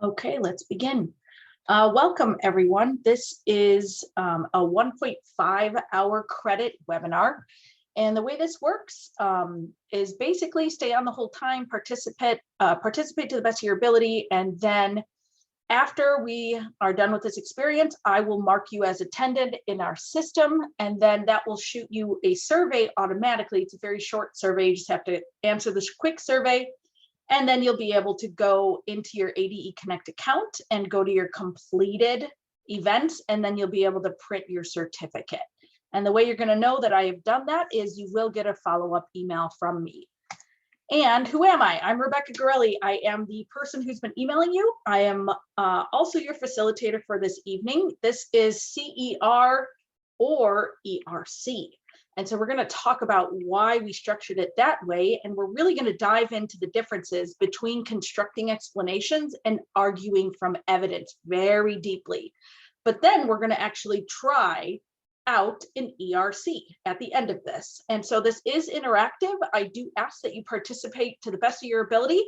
Okay, let's begin. Welcome everyone. This is a 1.5 hour credit webinar. And the way this works is basically stay on the whole time, participate to the best of your ability, and then after we are done with this experience, I will mark you as attended in our system, and then that will shoot you a survey automatically. It's a very short survey. You just have to answer this quick survey, and then you'll be able to go into your ADE Connect account and go to your completed events, and then you'll be able to print your certificate. And the way you're going to know that I have done that is you will get a follow-up email from me. And who am I? I'm Rebecca Gorelli. I am the person who's been emailing you. I am also your facilitator for this evening. This is CER or ERC. And so we're going to talk about why we structured it that way. And we're really going to dive into the differences between constructing explanations and arguing from evidence very deeply. But then we're going to actually try out an ERC at the end of this. And so this is interactive. I do ask that you participate to the best of your ability.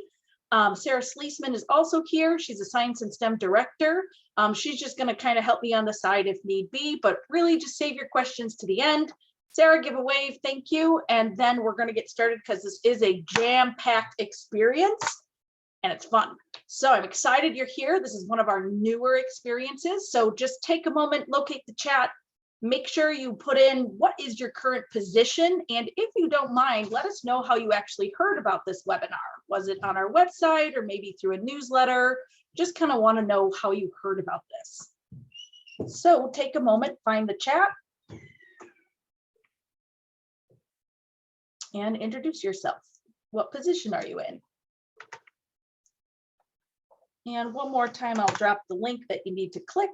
Sarah Sleesman is also here. She's a science and STEM director. She's just going to kind of help me on the side if need be, but really just save your questions to the end. Sarah, give a wave, thank you. And then we're going to get started because this is a jam-packed experience and it's fun. So I'm excited you're here. This is one of our newer experiences. So just take a moment, locate the chat, make sure you put in what is your current position. And if you don't mind, let us know how you actually heard about this webinar. Was it on our website or maybe through a newsletter? Just kind of want to know how you heard about this. So take a moment, find the chat, and introduce yourself. What position are you in? And one more time, I'll drop the link that you need to click.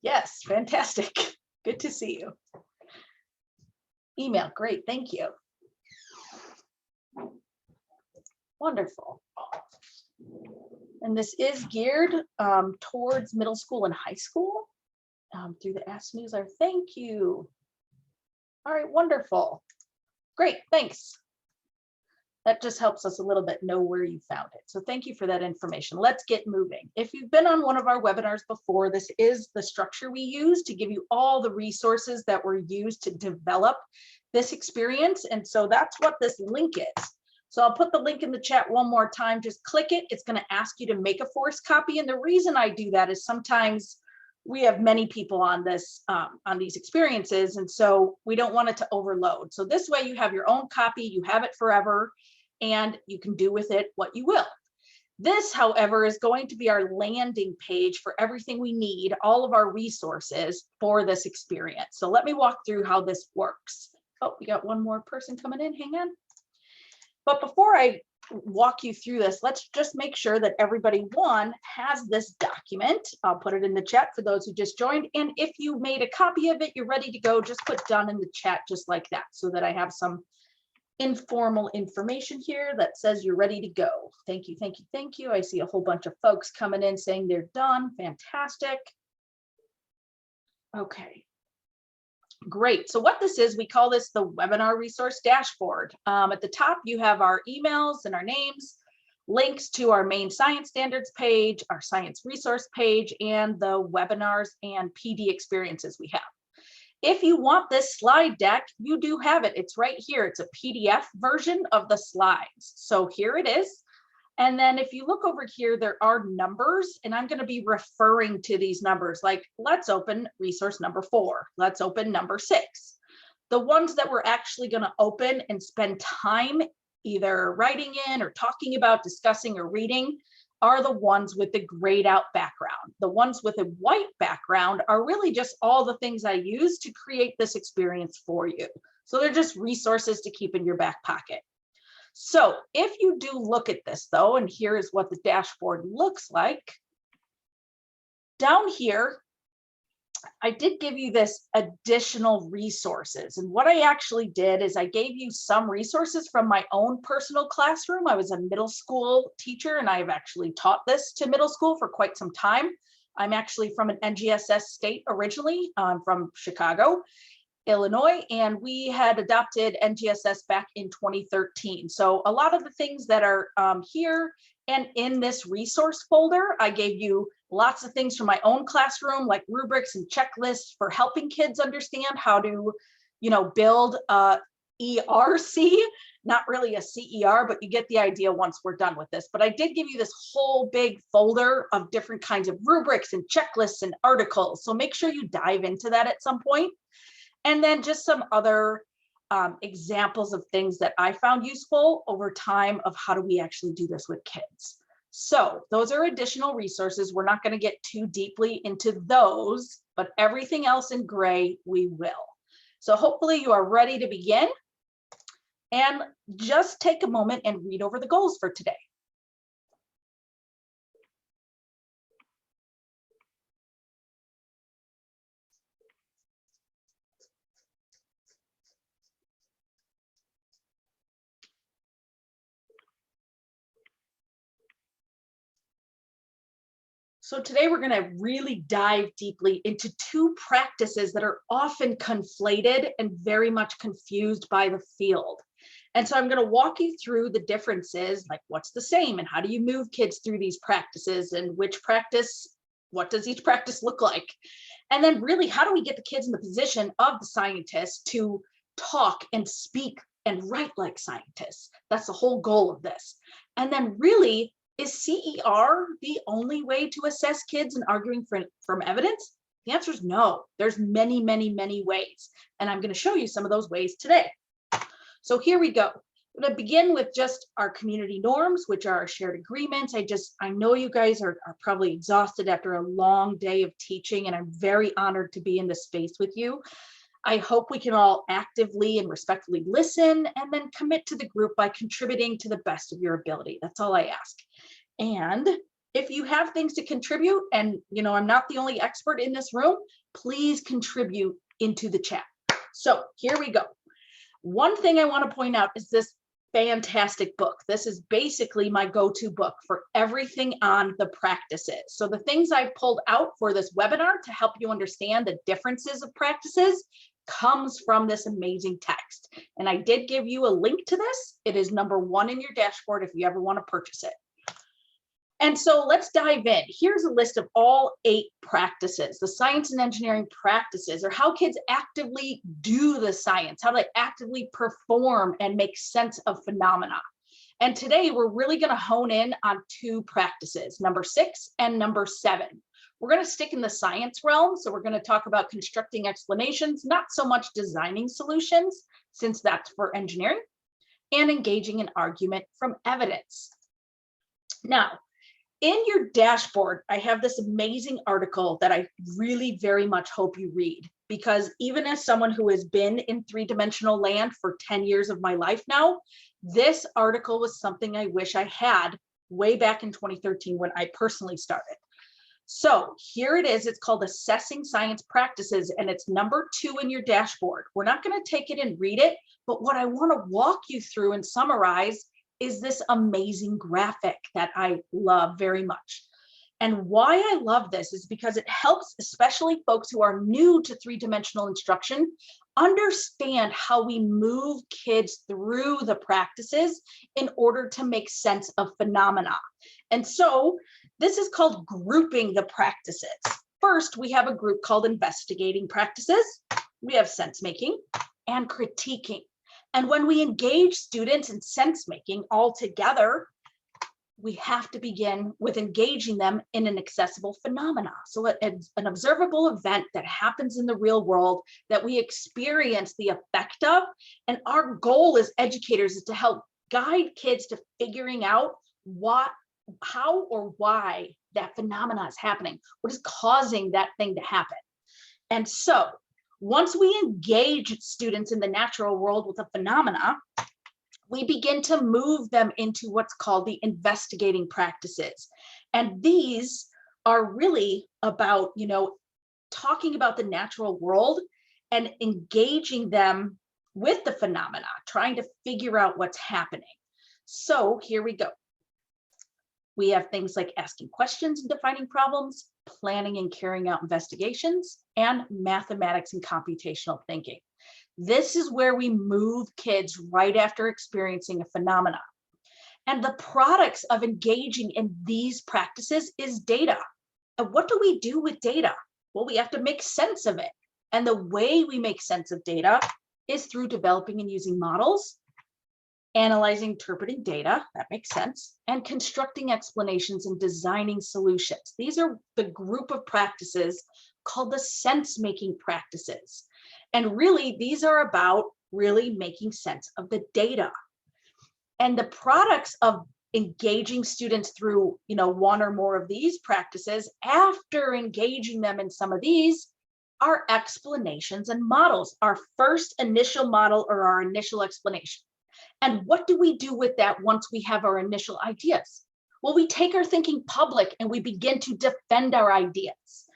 Yes, fantastic. Good to see you. Email, great, thank you. Wonderful. And this is geared towards middle school and high school through the Ask newsletter. Thank you. All right, wonderful. Great, thanks. That just helps us a little bit know where you found it. So thank you for that information. Let's get moving. If you've been on one of our webinars before, this is the structure we use to give you all the resources that were used to develop this experience. And so that's what this link is. So I'll put the link in the chat one more time, just click it. It's going to ask you to make a forced copy. And the reason I do that is sometimes we have many people on this, on these experiences. And so we don't want it to overload. So this way you have your own copy, you have it forever, and you can do with it what you will. This, however, is going to be our landing page for everything we need, all of our resources for this experience. So let me walk through how this works. Oh, we got one more person coming in, hang on. But before I walk you through this, let's just make sure that everybody, one, has this document. I'll put it in the chat for those who just joined. And if you made a copy of it, you're ready to go, just put done in the chat just like that so that I have some informal information here that says you're ready to go. Thank you, thank you, thank you. I see a whole bunch of folks coming in saying they're done. Fantastic. Okay. Great. So what this is, we call this the webinar resource dashboard. At the top, you have our emails and our names, links to our main science standards page, our science resource page, and the webinars and PD experiences we have. If you want this slide deck, you do have it. It's right here. It's a PDF version of the slides. So here it is. And then if you look over here, there are numbers, and I'm going to be referring to these numbers, like let's open resource number 4. Let's open number 6. The ones that we're actually going to open and spend time either writing in or talking about, discussing or reading are the ones with the grayed out background. The ones with a white background are really just all the things I use to create this experience for you. So they're just resources to keep in your back pocket. So if you do look at this though, and here is what the dashboard looks like, down here, I did give you this additional resources. And what I actually did is I gave you some resources from my own personal classroom. I was a middle school teacher and I've actually taught this to middle school for quite some time. I'm actually from an NGSS state originally. I'm from Chicago, Illinois, and we had adopted NGSS back in 2013. So a lot of the things that are here and in this resource folder, I gave you lots of things from my own classroom, like rubrics and checklists for helping kids understand how to, build a ERC, not really a CER, but you get the idea once we're done with this. But I did give you this whole big folder of different kinds of rubrics and checklists and articles. So make sure you dive into that at some point. And then just some other examples of things that I found useful over time of how do we actually do this with kids. So those are additional resources. We're not going to get too deeply into those, but everything else in gray, we will. So hopefully you are ready to begin. And just take a moment and read over the goals for today. So today we're going to really dive deeply into two practices that are often conflated and very much confused by the field. And so I'm going to walk you through the differences, like what's the same and how do you move kids through these practices and what does each practice look like? And then really, how do we get the kids in the position of the scientists to talk and speak and write like scientists? That's the whole goal of this. And then really, is CER the only way to assess kids in arguing from evidence? The answer is no. There's many, many, many ways. And I'm going to show you some of those ways today. So here we go. I'm going to begin with just our community norms, which are our shared agreements. I know you guys are probably exhausted after a long day of teaching, and I'm very honored to be in this space with you. I hope we can all actively and respectfully listen and then commit to the group by contributing to the best of your ability. That's all I ask. And if you have things to contribute, and I'm not the only expert in this room, please contribute into the chat. So here we go. One thing I want to point out is this fantastic book. This is basically my go-to book for everything on the practices. So the things I've pulled out for this webinar to help you understand the differences of practices comes from this amazing text. And I did give you a link to this. It is number 1 in your dashboard if you ever want to purchase it. And so let's dive in. Here's a list of all 8 practices. The science and engineering practices are how kids actively do the science, how they actively perform and make sense of phenomena. And today we're really going to hone in on 2 practices, number 6 and number 7. We're going to stick in the science realm. So we're going to talk about constructing explanations, not so much designing solutions, since that's for engineering, and engaging in argument from evidence. Now, in your dashboard, I have this amazing article that I really very much hope you read, because even as someone who has been in 3-dimensional land for 10 years of my life now, this article was something I wish I had way back in 2013 when I personally started. So here it is. It's called Assessing Science Practices, and it's number 2 in your dashboard. We're not going to take it and read it, but what I want to walk you through and summarize is this amazing graphic that I love very much. And why I love this is because it helps, especially folks who are new to 3-dimensional instruction, understand how we move kids through the practices in order to make sense of phenomena. And so this is called grouping the practices. First, we have a group called investigating practices. We have sense making and critiquing. And when we engage students in sense making all together, we have to begin with engaging them in an accessible phenomena. So an observable event that happens in the real world that we experience the effect of. And our goal as educators is to help guide kids to figuring out how or why that phenomena is happening. What is causing that thing to happen? And so once we engage students in the natural world with a phenomena, we begin to move them into what's called the investigating practices. And these are really about, talking about the natural world and engaging them with the phenomena, trying to figure out what's happening. So here we go. We have things like asking questions and defining problems, planning and carrying out investigations, and mathematics and computational thinking. This is where we move kids right after experiencing a phenomenon. And the products of engaging in these practices is data. And what do we do with data? Well, we have to make sense of it. And the way we make sense of data is through developing and using models, analyzing, interpreting data, that makes sense, and constructing explanations and designing solutions. These are the group of practices called the sense-making practices. And really, these are about really making sense of the data. And the products of engaging students through, one or more of these practices, after engaging them in some of these, are explanations and models, our first initial model or our initial explanation. And what do we do with that once we have our initial ideas? Well, we take our thinking public and we begin to defend our ideas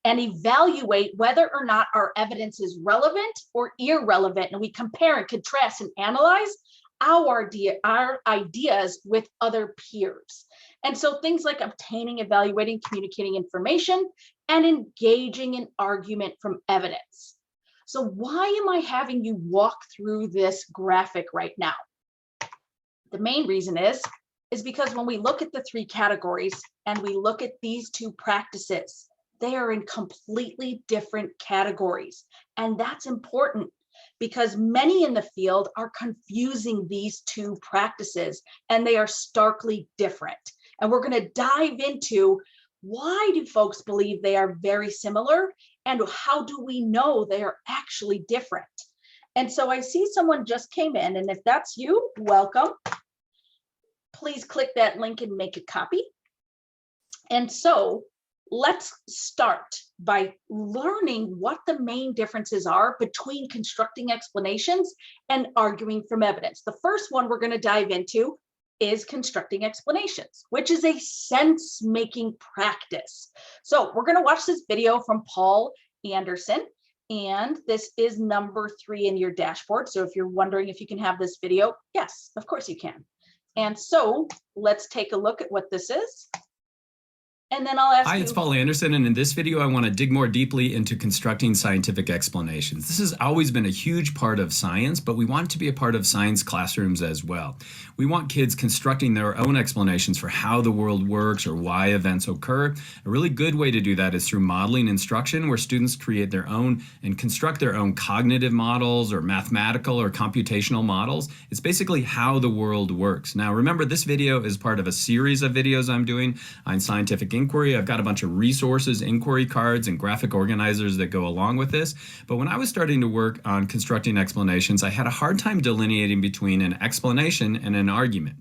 and evaluate whether or not our evidence is relevant or irrelevant. And we compare and contrast and analyze our ideas with other peers. And so things like obtaining, evaluating, communicating information, and engaging in argument from evidence. So why am I having you walk through this graphic right now? The main reason is because when we look at the three categories and we look at these two practices, they are in completely different categories. And that's important because many in the field are confusing these two practices and they are starkly different. And we're going to dive into why do folks believe they are very similar and how do we know they are actually different? And so I see someone just came in, and if that's you, welcome. Please click that link and make a copy. And so let's start by learning what the main differences are between constructing explanations and arguing from evidence. The first one we're going to dive into is constructing explanations, which is a sense-making practice. So we're going to watch this video from Paul Anderson, and this is number 3 in your dashboard. So if you're wondering if you can have this video, yes, of course you can. And so let's take a look at what this is. And then I'll ask Hi, it's Paul Anderson, and in this video I want to dig more deeply into constructing scientific explanations. This has always been a huge part of science, but we want it to be a part of science classrooms as well. We want kids constructing their own explanations for how the world works or why events occur. A really good way to do that is through modeling instruction, where students create their own and construct their own cognitive models or mathematical or computational models. It's basically how the world works. Now remember, this video is part of a series of videos I'm doing on scientific inquiry. I've got a bunch of resources, inquiry cards, and graphic organizers that go along with this. But when I was starting to work on constructing explanations, I had a hard time delineating between an explanation and an argument.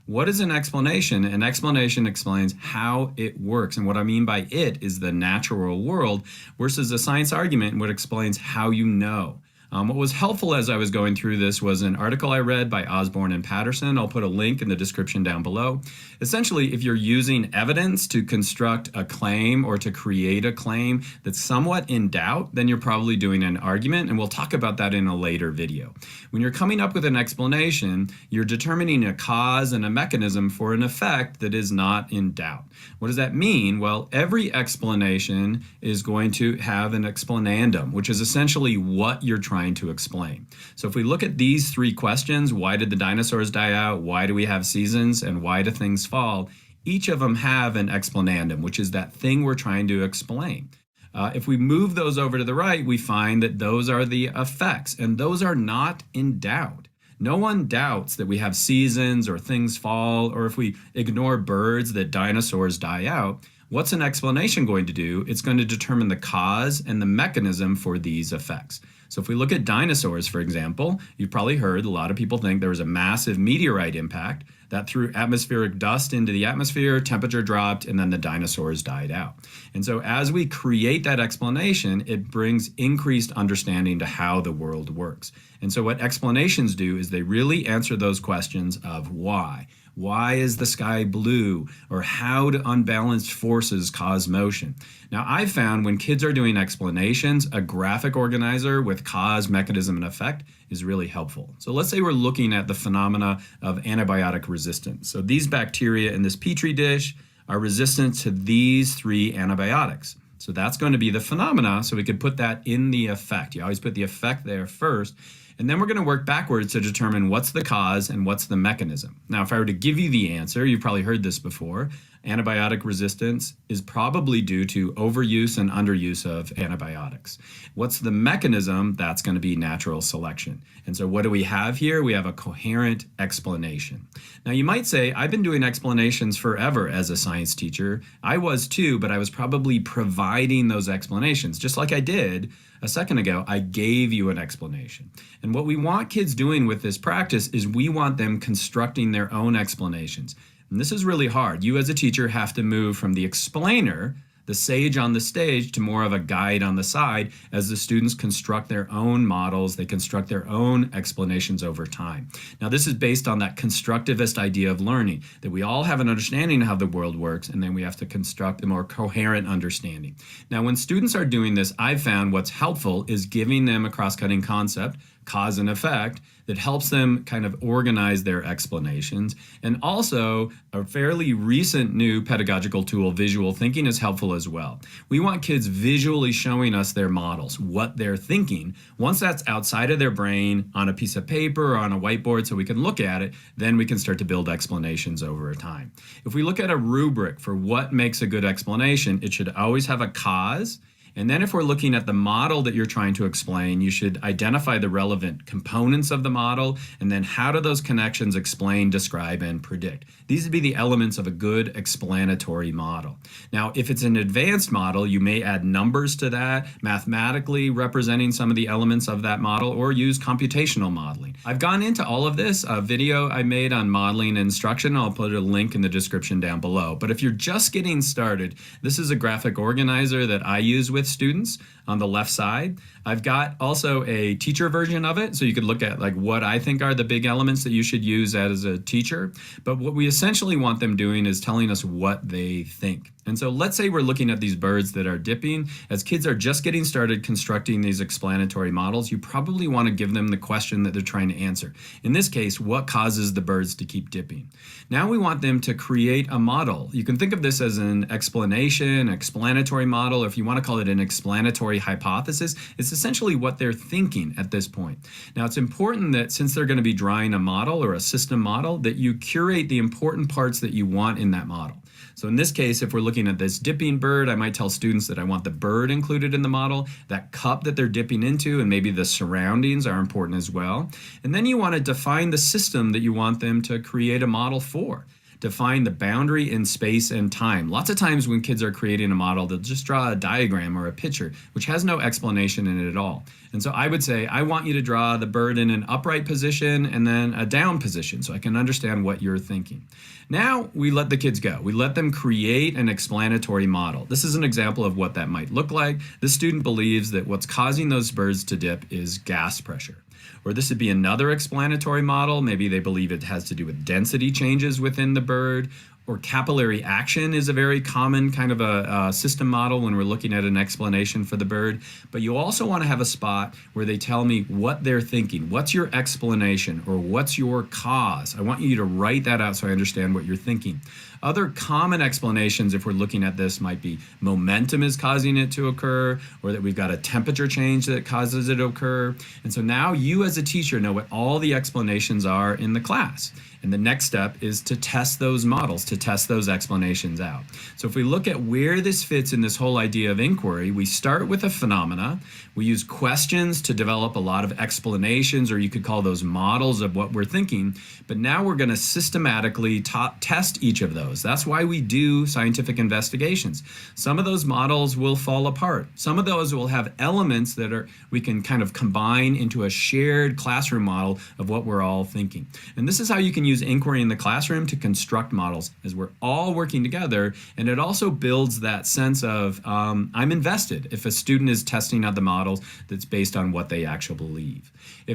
What is an explanation? An explanation explains how it works. And what I mean by it is the natural world, versus a science argument, what explains how you know. What was helpful as I was going through this was an article I read by Osborne and Patterson. I'll put a link in the description down below. Essentially, if you're using evidence to construct a claim or to create a claim that's somewhat in doubt, then you're probably doing an argument, and we'll talk about that in a later video. When you're coming up with an explanation, you're determining a cause and a mechanism for an effect that is not in doubt. What does that mean? Well, every explanation is going to have an explanandum, which is essentially what you're trying to explain. So if we look at these 3 questions, why did the dinosaurs die out? Why do we have seasons? And why do things fall? Each of them have an explanandum, which is that thing we're trying to explain. If we move those over to the right, we find that those are the effects, and those are not in doubt. No one doubts that we have seasons or things fall, or if we ignore birds, that dinosaurs die out. What's an explanation going to do? It's going to determine the cause and the mechanism for these effects. So if we look at dinosaurs, for example, you've probably heard a lot of people think there was a massive meteorite impact that threw atmospheric dust into the atmosphere, temperature dropped, and then the dinosaurs died out. And so as we create that explanation, it brings increased understanding to how the world works. And so what explanations do is they really answer those questions of why. Why is the sky blue? Or how do unbalanced forces cause motion? Now, I've found when kids are doing explanations, a graphic organizer with cause, mechanism, and effect is really helpful. So let's say we're looking at the phenomena of antibiotic resistance. So these bacteria in this petri dish are resistant to these 3 antibiotics. So that's going to be the phenomena, so we could put that in the effect. You always put the effect there first, and then we're going to work backwards to determine what's the cause and what's the mechanism. Now, if I were to give you the answer, you've probably heard this before, antibiotic resistance is probably due to overuse and underuse of antibiotics. What's the mechanism? That's going to be natural selection. And so what do we have here? We have a coherent explanation. Now you might say, I've been doing explanations forever as a science teacher. I was too, but I was probably providing those explanations. Just like I did a second ago, I gave you an explanation. And what we want kids doing with this practice is we want them constructing their own explanations. And this is really hard. You as a teacher have to move from the explainer, the sage on the stage, to more of a guide on the side as the students construct their own models, they construct their own explanations over time. Now, this is based on that constructivist idea of learning, that we all have an understanding of how the world works, and then we have to construct a more coherent understanding. Now, when students are doing this, I've found what's helpful is giving them a cross-cutting concept, cause and effect, that helps them kind of organize their explanations. And also, a fairly recent new pedagogical tool, visual thinking, is helpful as well. We want kids visually showing us their models, what they're thinking. Once that's outside of their brain on a piece of paper or on a whiteboard so we can look at it, then we can start to build explanations over time. If we look at a rubric for what makes a good explanation, it should always have a cause. And then if we're looking at the model that you're trying to explain, you should identify the relevant components of the model, and then how do those connections explain, describe, and predict. These would be the elements of a good explanatory model. Now, if it's an advanced model, you may add numbers to that, mathematically representing some of the elements of that model, or use computational modeling. I've gone into all of this, a video I made on modeling and instruction. I'll put a link in the description down below. But if you're just getting started, this is a graphic organizer that I use with students on the left side. I've got also a teacher version of it, so you could look at like what I think are the big elements that you should use as a teacher. But what we essentially want them doing is telling us what they think. And so let's say we're looking at these birds that are dipping. As kids are just getting started constructing these explanatory models, you probably want to give them the question that they're trying to answer. In this case, what causes the birds to keep dipping? Now we want them to create a model. You can think of this as an explanation, explanatory model, or if you want to call it an explanatory hypothesis, it's essentially what they're thinking at this point. Now it's important that since they're going to be drawing a model or a system model, that you curate the important parts that you want in that model. So in this case, if we're looking at this dipping bird, I might tell students that I want the bird included in the model, that cup that they're dipping into, and maybe the surroundings are important as well. And then you want to define the system that you want them to create a model for. Define the boundary in space and time. Lots of times when kids are creating a model, they'll just draw a diagram or a picture, which has no explanation in it at all. And so I would say, I want you to draw the bird in an upright position and then a down position so I can understand what you're thinking. Now we let the kids go. We let them create an explanatory model. This is an example of what that might look like. This student believes that what's causing those birds to dip is gas pressure. Or this would be another explanatory model. Maybe they believe it has to do with density changes within the bird, or capillary action is a very common kind of a system model when we're looking at an explanation for the bird. But you also want to have a spot where they tell me what they're thinking. What's your explanation, or what's your cause? I want you to write that out so I understand what you're thinking. Other common explanations, if we're looking at this, might be momentum is causing it to occur, or that we've got a temperature change that causes it to occur. And so now you as a teacher know what all the explanations are in the class. And the next step is to test those models, to test those explanations out. So if we look at where this fits in this whole idea of inquiry, we start with a phenomena. We use questions to develop a lot of explanations, or you could call those models of what we're thinking. But now we're going to systematically test each of those. That's why we do scientific investigations. Some of those models will fall apart. Some of those will have elements that we can kind of combine into a shared classroom model of what we're all thinking. And this is how you can use inquiry in the classroom to construct models, as we're all working together. And it also builds that sense of I'm invested if a student is testing out the models that's based on what they actually believe.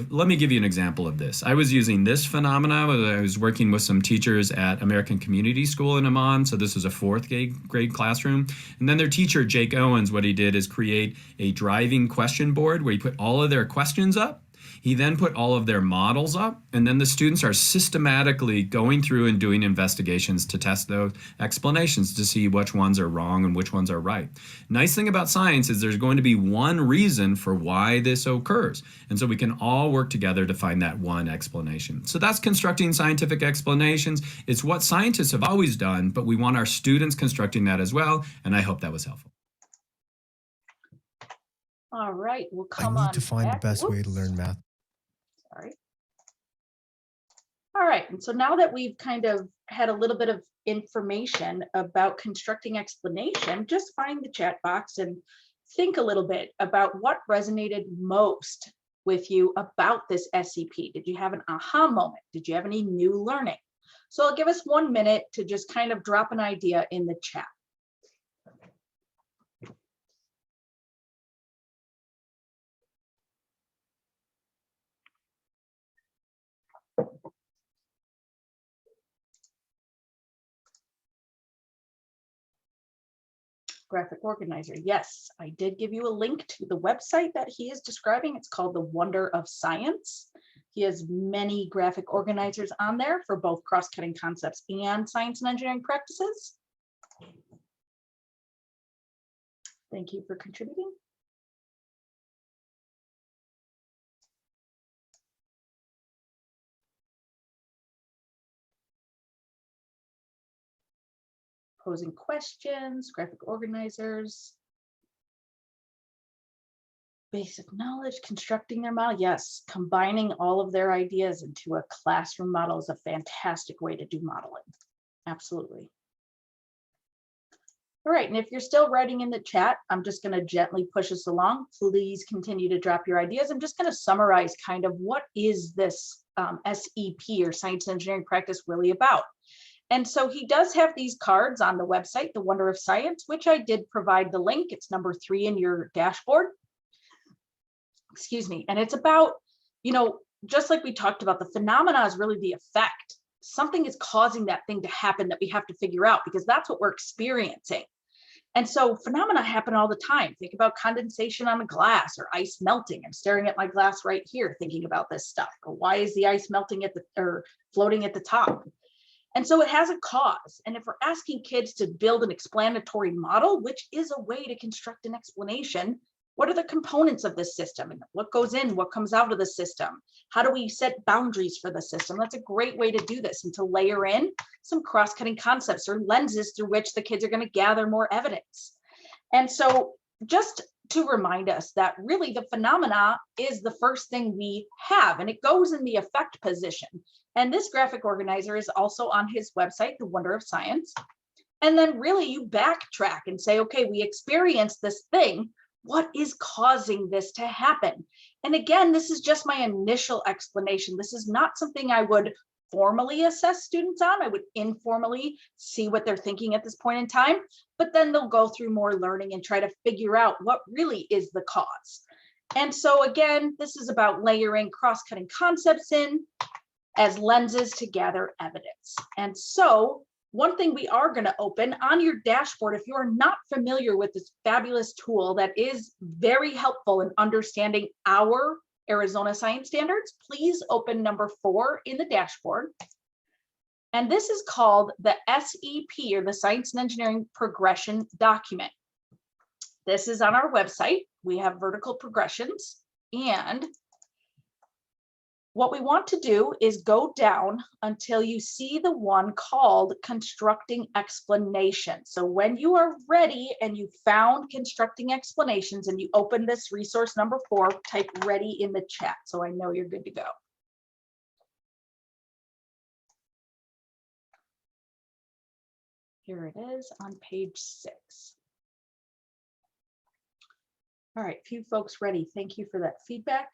Let me give you an example of this. I was using this phenomena when I was working with some teachers at American Community School in Amman. So this was a fourth grade classroom. And then their teacher, Jake Owens, what he did is create a driving question board where he put all of their questions up. He then put all of their models up, and then the students are systematically going through and doing investigations to test those explanations to see which ones are wrong and which ones are right. Nice thing about science is there's going to be one reason for why this occurs. And so we can all work together to find that one explanation. So that's constructing scientific explanations. It's what scientists have always done, but we want our students constructing that as well. And I hope that was helpful. All right, we'll come I on need to find back. the best way to Whoops. learn math. Sorry. All right, and so now that we've kind of had a little bit of information about constructing explanation, just find the chat box and think a little bit about what resonated most with you about this SCP. Did you have an aha moment? Did you have any new learning? So I'll give us 1 minute to just kind of drop an idea in the chat. Graphic organizer. Yes, I did give you a link to the website that he is describing. It's called The Wonder of Science. He has many graphic organizers on there for both cross-cutting concepts and science and engineering practices. Thank you for contributing. Posing questions, graphic organizers. Basic knowledge, constructing their model. Yes, combining all of their ideas into a classroom model is a fantastic way to do modeling. Absolutely. All right, and if you're still writing in the chat, I'm just going to gently push us along. Please continue to drop your ideas. I'm just going to summarize kind of what is this SEP or science and engineering practice really about. And so he does have these cards on the website, The Wonder of Science, which I did provide the link. It's number 3 in your dashboard. Excuse me. And it's about, you know, just like we talked about, the phenomena is really the effect. Something is causing that thing to happen that we have to figure out, because that's what we're experiencing. And so phenomena happen all the time. Think about condensation on a glass or ice melting. I'm staring at my glass right here thinking about this stuff. Or why is the ice melting at the or floating at the top? And so it has a cause. And if we're asking kids to build an explanatory model, which is a way to construct an explanation, what are the components of this system and what goes in, what comes out of the system? How do we set boundaries for the system? That's a great way to do this, and to layer in some cross-cutting concepts or lenses through which the kids are going to gather more evidence. And so just to remind us that really the phenomena is the first thing we have, and it goes in the effect position. And this graphic organizer is also on his website, The Wonder of Science. And then really you backtrack and say, okay, we experienced this thing. What is causing this to happen? And again, this is just my initial explanation. This is not something I would formally assess students on. I would informally see what they're thinking at this point in time, but then they'll go through more learning and try to figure out what really is the cause. And so again, this is about layering cross-cutting concepts in as lenses to gather evidence. And so one thing we are going to open on your dashboard, if you are not familiar with this fabulous tool that is very helpful in understanding our Arizona science standards, please open number 4 in the dashboard. And this is called the SEP, or the Science and Engineering Progression Document. This is on our website. We have vertical progressions, and what we want to do is go down until you see the one called Constructing Explanations. So when you are ready and you found Constructing Explanations and you open this resource number 4, type ready in the chat so I know you're good to go. Here it is on page 6. All right, few folks ready. Thank you for that feedback.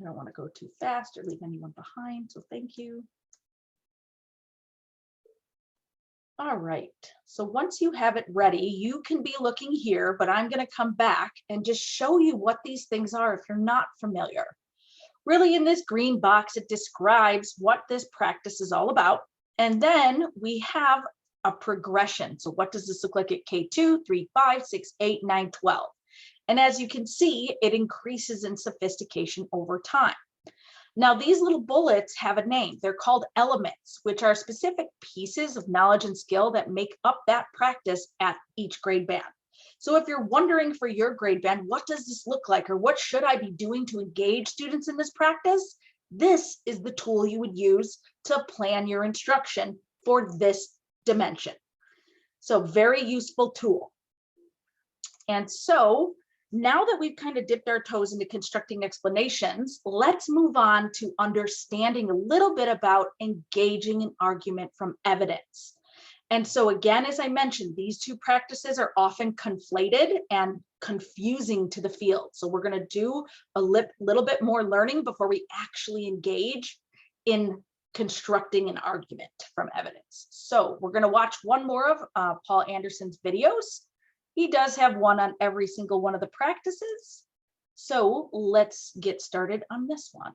I don't want to go too fast or leave anyone behind, so thank you. All right, so once you have it ready, you can be looking here, but I'm going to come back and just show you what these things are if you're not familiar. Really, in this green box, it describes what this practice is all about. And then we have a progression. So what does this look like at K2, 3, 5, 6, 8, 9, 12? And as you can see, it increases in sophistication over time. Now, these little bullets have a name. They're called elements, which are specific pieces of knowledge and skill that make up that practice at each grade band. So if you're wondering for your grade band, what does this look like, or what should I be doing to engage students in this practice? This is the tool you would use to plan your instruction for this dimension. So very useful tool. And so now that we've kind of dipped our toes into constructing explanations, let's move on to understanding a little bit about engaging an argument from evidence. And so again, as I mentioned, these two practices are often conflated and confusing to the field. So we're going to do a little bit more learning before we actually engage in constructing an argument from evidence. So we're going to watch one more of Paul Anderson's videos. He does have one on every single one of the practices. So let's get started on this one.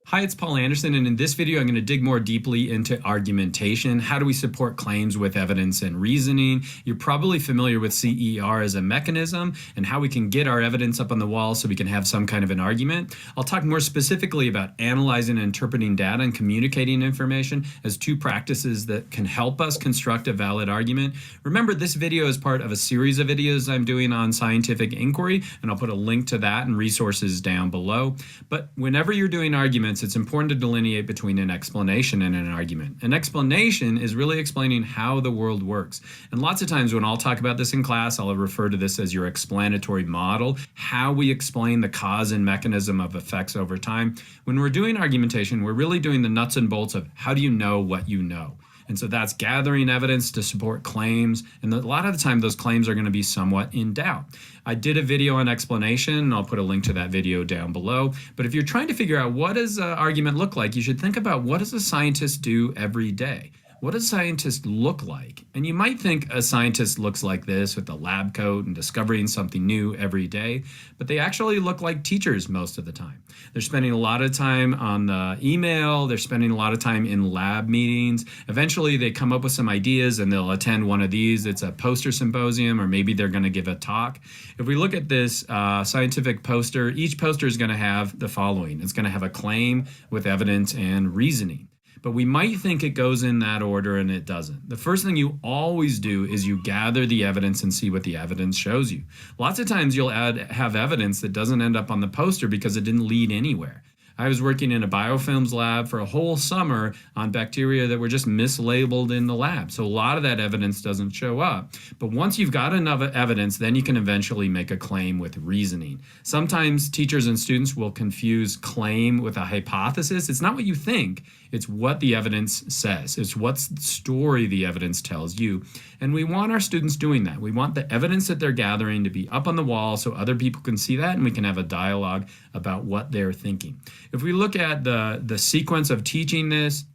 Hi, it's Paul Anderson, and in this video, I'm going to dig more deeply into argumentation. How do we support claims with evidence and reasoning? You're probably familiar with CER as a mechanism and how we can get our evidence up on the wall so we can have some kind of an argument. I'll talk more specifically about analyzing and interpreting data and communicating information as two practices that can help us construct a valid argument. Remember, this video is part of a series of videos I'm doing on scientific inquiry, and I'll put a link to that and resources down below. But whenever you're doing arguments, it's important to delineate between an explanation and an argument. An explanation is really explaining how the world works. And lots of times when I'll talk about this in class, I'll refer to this as your explanatory model, how we explain the cause and mechanism of effects over time. When we're doing argumentation, we're really doing the nuts and bolts of how do you know what you know. And so that's gathering evidence to support claims. And a lot of the time, those claims are going to be somewhat in doubt. I did a video on explanation, and I'll put a link to that video down below. But if you're trying to figure out what does an argument look like, you should think about what does a scientist do every day? What does a scientist look like? And you might think a scientist looks like this with a lab coat and discovering something new every day, but they actually look like teachers most of the time. They're spending a lot of time on the email, they're spending a lot of time in lab meetings. Eventually they come up with some ideas and they'll attend one of these. It's a poster symposium, or maybe they're going to give a talk. If we look at this scientific poster, each poster is going to have the following. It's going to have a claim with evidence and reasoning. But we might think it goes in that order, and it doesn't. The first thing you always do is you gather the evidence and see what the evidence shows you. Lots of times you'll have evidence that doesn't end up on the poster because it didn't lead anywhere. I was working in a biofilms lab for a whole summer on bacteria that were just mislabeled in the lab. So a lot of that evidence doesn't show up. But once you've got enough evidence, then you can eventually make a claim with reasoning. Sometimes teachers and students will confuse claim with a hypothesis. It's not what you think. It's what the evidence says. It's what story the evidence tells you. And we want our students doing that. We want the evidence that they're gathering to be up on the wall so other people can see that and we can have a dialogue about what they're thinking. If we look at the sequence of teaching this,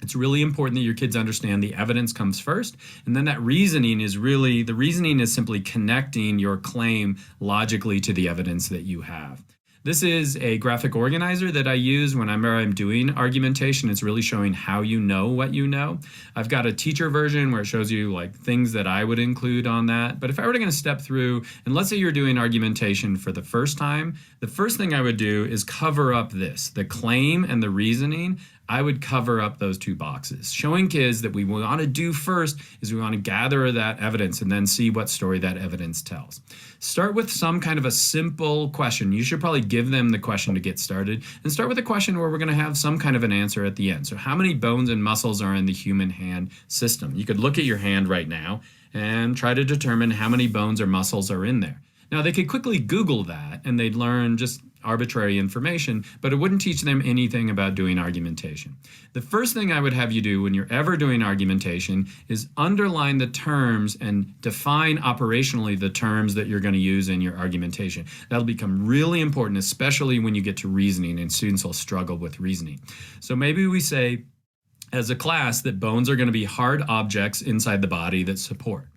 it's really important that your kids understand the evidence comes first, and then that reasoning is really, the reasoning is simply connecting your claim logically to the evidence that you have. This is a graphic organizer that I use whenever I'm doing argumentation. It's really showing how you know what you know. I've got a teacher version where it shows you like things that I would include on that. But if I were going to step through, and let's say you're doing argumentation for the first time, the first thing I would do is cover up this, the claim and the reasoning. I would cover up those two boxes. Showing kids that we want to do first is we want to gather that evidence and then see what story that evidence tells. Start with some kind of a simple question. You should probably give them the question to get started, and start with a question where we're going to have some kind of an answer at the end. So how many bones and muscles are in the human hand system? You could look at your hand right now and try to determine how many bones or muscles are in there. Now, they could quickly Google that and they'd learn just arbitrary information, but it wouldn't teach them anything about doing argumentation. The first thing I would have you do when you're ever doing argumentation is underline the terms and define operationally the terms that you're going to use in your argumentation. That'll become really important, especially when you get to reasoning, and students will struggle with reasoning. So maybe we say as a class that bones are going to be hard objects inside the body that support.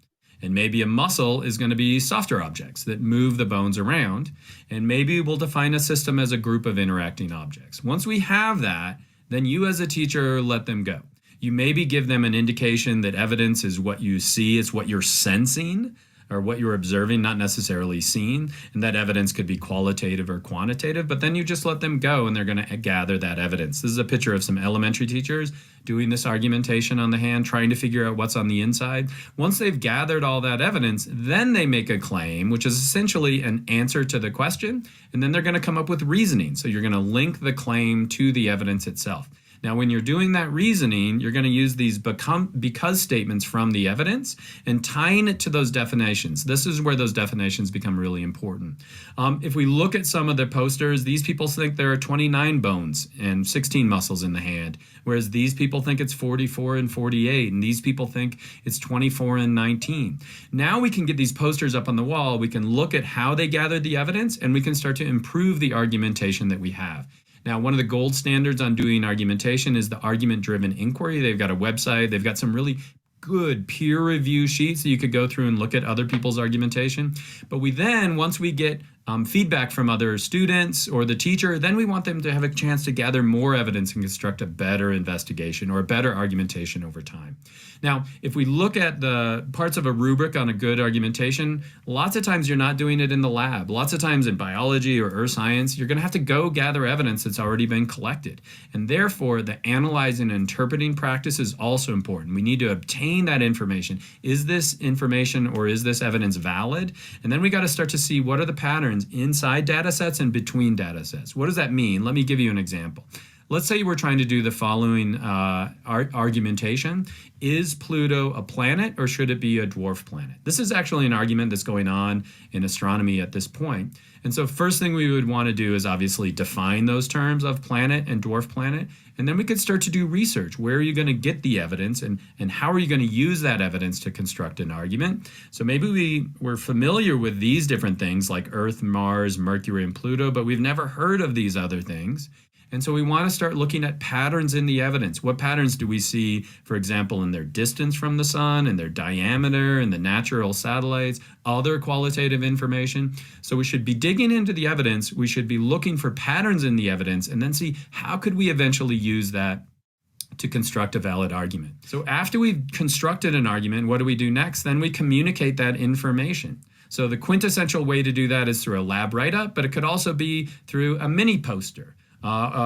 And maybe a muscle is going to be softer objects that move the bones around. And maybe we'll define a system as a group of interacting objects. Once we have that, then you as a teacher let them go. You maybe give them an indication that evidence is what you see, it's what you're sensing. or what you're observing, not necessarily seeing. And that evidence could be qualitative or quantitative, but then you just let them go and they're going to gather that evidence. This is a picture of some elementary teachers doing this argumentation on the hand, trying to figure out what's on the inside. Once they've gathered all that evidence, then they make a claim, which is essentially an answer to the question, and then they're going to come up with reasoning. So you're going to link the claim to the evidence itself. Now, when you're doing that reasoning, you're going to use these because statements from the evidence and tying it to those definitions. This is where those definitions become really important. If we look at some of the posters, these people think there are 29 bones and 16 muscles in the hand, whereas these people think it's 44 and 48, and these people think it's 24 and 19. Now we can get these posters up on the wall. We can look at how they gathered the evidence, and we can start to improve the argumentation that we have. Now, one of the gold standards on doing argumentation is the argument-driven inquiry. They've got a website. They've got some really good peer review sheets that you could go through and look at other people's argumentation. But we then, once we get feedback from other students or the teacher, then we want them to have a chance to gather more evidence and construct a better investigation or a better argumentation over time. Now, if we look at the parts of a rubric on a good argumentation, lots of times you're not doing it in the lab. Lots of times in biology or earth science, you're going to have to go gather evidence that's already been collected. And therefore, the analyzing and interpreting practice is also important. We need to obtain that information. Is this information or is this evidence valid? And then we got to start to see what are the patterns inside data sets and between data sets. What does that mean? Let me give you an example. Let's say we're trying to do the following argumentation. Is Pluto a planet or should it be a dwarf planet? This is actually an argument that's going on in astronomy at this point. And so first thing we would want to do is obviously define those terms of planet and dwarf planet. And then we could start to do research. Where are you going to get the evidence and how are you going to use that evidence to construct an argument? So maybe we're familiar with these different things like Earth, Mars, Mercury, and Pluto, but we've never heard of these other things. And so we want to start looking at patterns in the evidence. What patterns do we see, for example, in their distance from the sun, and their diameter, and the natural satellites, other qualitative information? So we should be digging into the evidence. We should be looking for patterns in the evidence and then see how could we eventually use that to construct a valid argument. So after we've constructed an argument, what do we do next? Then we communicate that information. So the quintessential way to do that is through a lab write-up, but it could also be through a mini poster.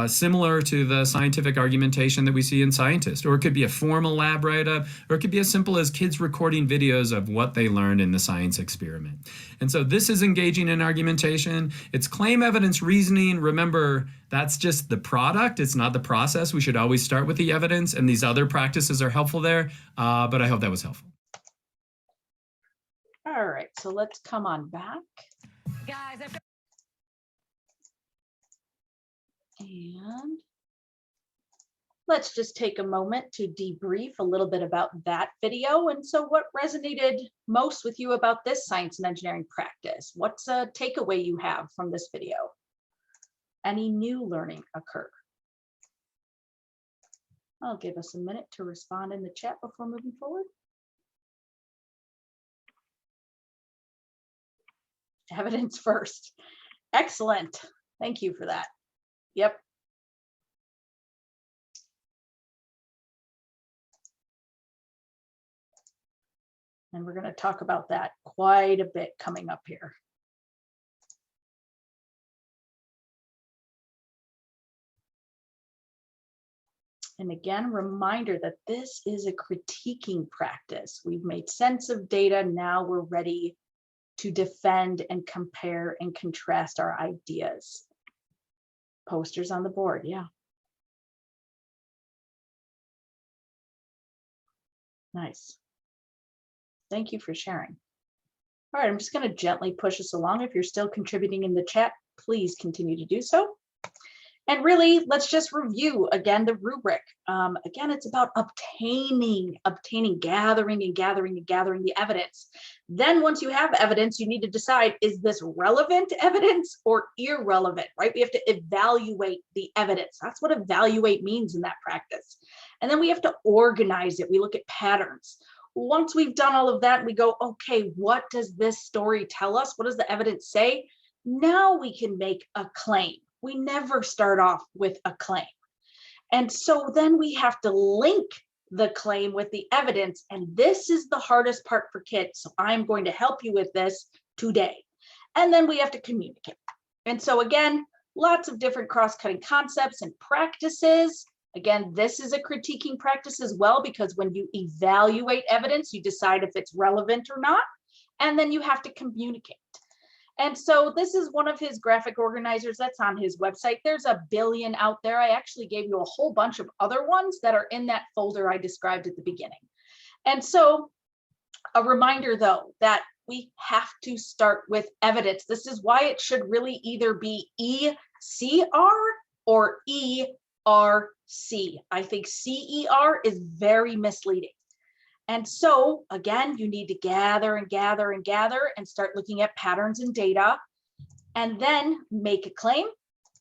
Similar to the scientific argumentation that we see in scientists, or it could be a formal lab write-up, or it could be as simple as kids recording videos of what they learned in the science experiment. And so this is engaging in argumentation. It's claim evidence reasoning. Remember, that's just the product. It's not the process. We should always start with the evidence, and these other practices are helpful there, but I hope that was helpful. All right, so let's come on back. Guys, And let's just take a moment to debrief a little bit about that video. And so what resonated most with you about this science and engineering practice? What's a takeaway you have from this video? Any new learning occur? I'll give us a minute to respond in the chat before moving forward. Evidence first. Excellent. Thank you for that. Yep. And we're going to talk about that quite a bit coming up here. And again, reminder that this is a critiquing practice. We've made sense of data. Now we're ready to defend and compare and contrast our ideas. Posters on the board, yeah. Nice. Thank you for sharing. All right, I'm just going to gently push us along. If you're still contributing in the chat, please continue to do so. And really, let's just review again the rubric. Again, it's about gathering the evidence. Then once you have evidence, you need to decide, is this relevant evidence or irrelevant, right? We have to evaluate the evidence. That's what evaluate means in that practice. And then we have to organize it. We look at patterns. Once we've done all of that, we go, okay, what does this story tell us? What does the evidence say? Now we can make a claim. We never start off with a claim. And so then we have to link the claim with the evidence. And this is the hardest part for kids. So I'm going to help you with this today. And then we have to communicate. And so again, lots of different cross-cutting concepts and practices. Again, this is a critiquing practice as well, because when you evaluate evidence, you decide if it's relevant or not, and then you have to communicate. And so this is one of his graphic organizers that's on his website. There's a billion out there. I actually gave you a whole bunch of other ones that are in that folder I described at the beginning. And so a reminder though, that we have to start with evidence. This is why it should really either be ECR or ERC. I think CER is very misleading. And so again, you need to gather and gather and gather and start looking at patterns and data, and then make a claim,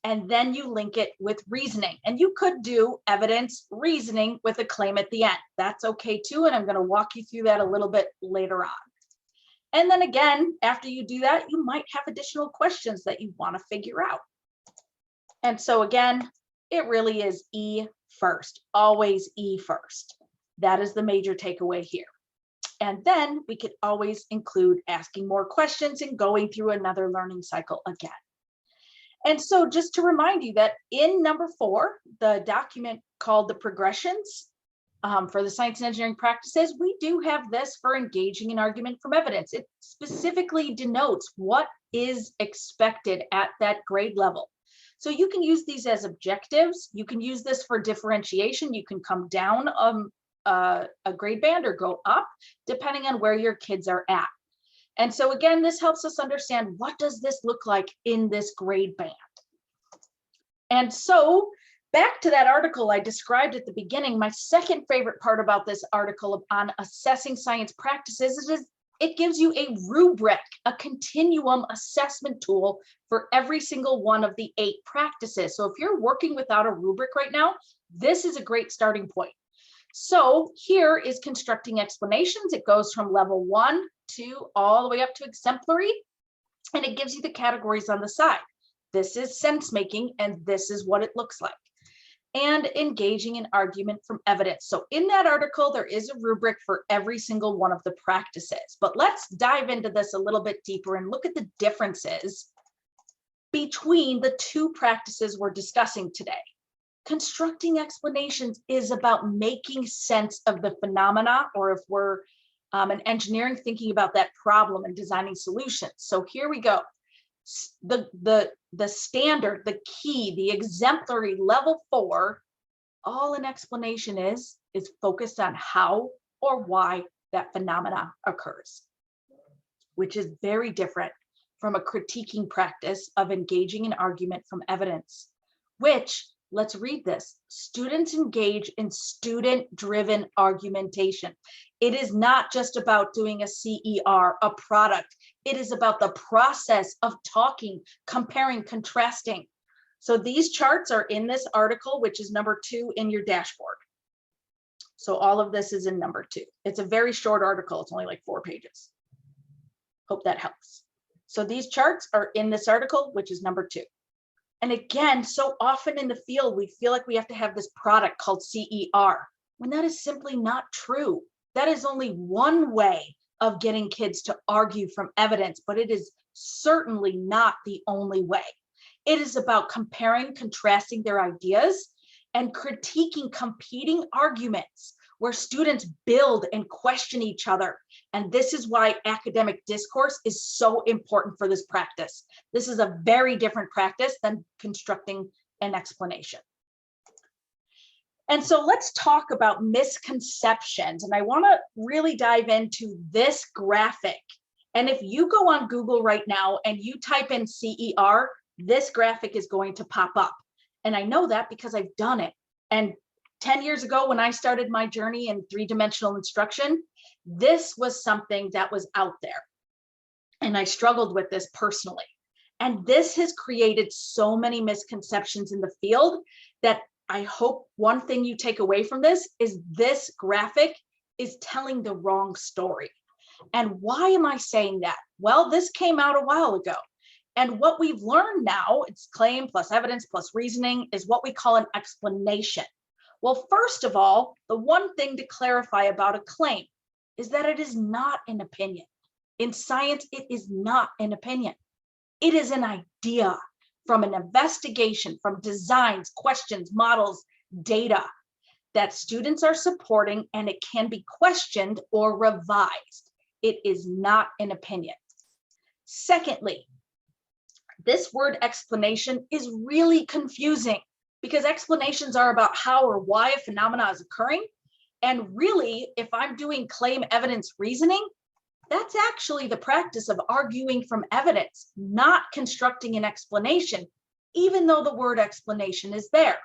and then you link it with reasoning. And you could do evidence, reasoning with a claim at the end. That's okay too, and I'm going to walk you through that a little bit later on. And then again, after you do that, you might have additional questions that you want to figure out. And so again, it really is E first, always E first. That is the major takeaway here. And then we could always include asking more questions and going through another learning cycle again. And so just to remind you that in number 4, the document called the progressions for the science and engineering practices, we do have this for engaging in argument from evidence. It specifically denotes what is expected at that grade level. So you can use these as objectives. You can use this for differentiation. You can come down a grade band or go up depending on where your kids are at. And so again, this helps us understand, what does this look like in this grade band? And so back to that article I described at the beginning, my second favorite part about this article on assessing science practices is it gives you a rubric, a continuum assessment tool for every single one of the 8 practices. So if you're working without a rubric right now, this is a great starting point. So here is constructing explanations. It goes from level 1 to all the way up to exemplary, and it gives you the categories on the side. This is sense making, and this is what it looks like. And engaging in argument from evidence. So in that article, there is a rubric for every single one of the practices. But let's dive into this a little bit deeper and look at the differences between the 2 practices we're discussing today. Constructing explanations is about making sense of the phenomena, or if we're in engineering, thinking about that problem and designing solutions. So here we go. The standard, the key, the exemplary level 4, all an explanation is focused on how or why that phenomena occurs, which is very different from a critiquing practice of engaging in argument from evidence, which, let's read this. Students engage in student-driven argumentation. It is not just about doing a CER, a product. It is about the process of talking, comparing, contrasting. So these charts are in this article, which is number 2 in your dashboard. So all of this is in number 2. It's a very short article. It's only like 4 pages. Hope that helps. So these charts are in this article, which is number 2. And again, so often in the field, we feel like we have to have this product called CER, when that is simply not true. That is only one way of getting kids to argue from evidence, but it is certainly not the only way. It is about comparing, contrasting their ideas and critiquing competing arguments where students build and question each other. And this is why academic discourse is so important for this practice. This is a very different practice than constructing an explanation. And so let's talk about misconceptions. And I want to really dive into this graphic. And if you go on Google right now and you type in CER, this graphic is going to pop up. And I know that because I've done it. And 10 years ago, when I started my journey in 3-dimensional instruction, this was something that was out there. And I struggled with this personally. And this has created so many misconceptions in the field that I hope one thing you take away from this graphic is telling the wrong story. And why am I saying that? Well, this came out a while ago. And what we've learned now, it's claim plus evidence plus reasoning, is what we call an explanation. Well, first of all, the one thing to clarify about a claim is that it is not an opinion. In science, it is not an opinion. It is an idea from an investigation, from designs, questions, models, data that students are supporting, and it can be questioned or revised. It is not an opinion. Secondly, this word explanation is really confusing because explanations are about how or why a phenomena is occurring. And really, if I'm doing claim evidence reasoning, that's actually the practice of arguing from evidence, not constructing an explanation, even though the word explanation is there.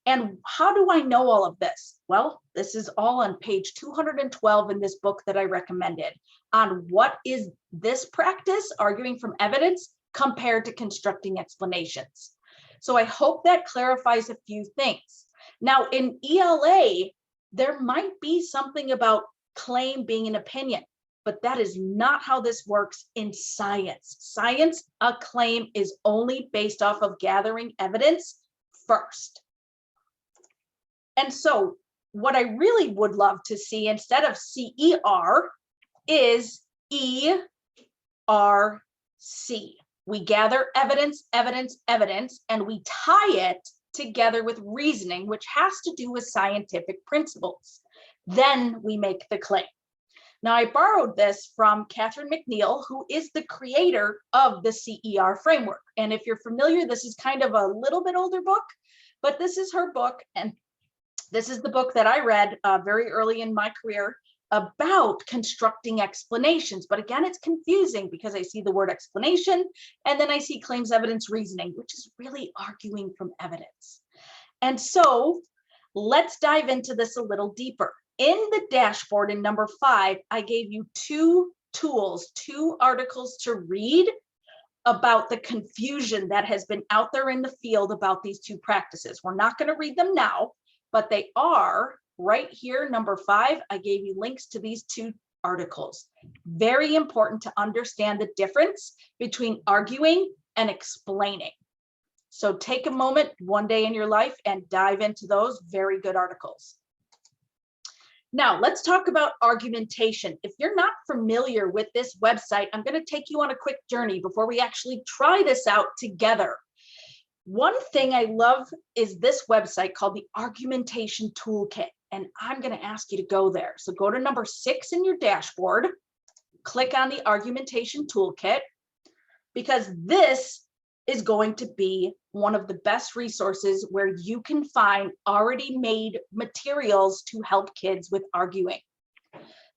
And how do I know all of this? Well, this is all on page 212 in this book that I recommended on what is this practice, arguing from evidence, compared to constructing explanations. So I hope that clarifies a few things. Now in ELA, there might be something about claim being an opinion, but that is not how this works in science. Science, a claim is only based off of gathering evidence first. And so what I really would love to see instead of CER is ERC. We gather evidence, evidence, evidence, and we tie it together with reasoning, which has to do with scientific principles. Then we make the claim. Now, I borrowed this from Catherine McNeil, who is the creator of the CER framework. And if you're familiar, this is kind of a little bit older book, but this is her book. And this is the book that I read very early in my career about constructing explanations. But again, it's confusing because I see the word explanation and then I see claims, evidence, reasoning, which is really arguing from evidence. And so let's dive into this a little deeper. In the dashboard in number 5, I gave you 2 tools, 2 articles to read about the confusion that has been out there in the field about these 2 practices. We're not going to read them now, but they are right here, number 5. I gave you links to these 2 articles. Very important to understand the difference between arguing and explaining. So take a moment one day in your life and dive into those very good articles. Now let's talk about argumentation. If you're not familiar with this website, I'm going to take you on a quick journey before we actually try this out together. One thing I love is this website called the Argumentation Toolkit, and I'm going to ask you to go there. So go to number 6 in your dashboard, click on the Argumentation Toolkit, because this is going to be one of the best resources where you can find already made materials to help kids with arguing.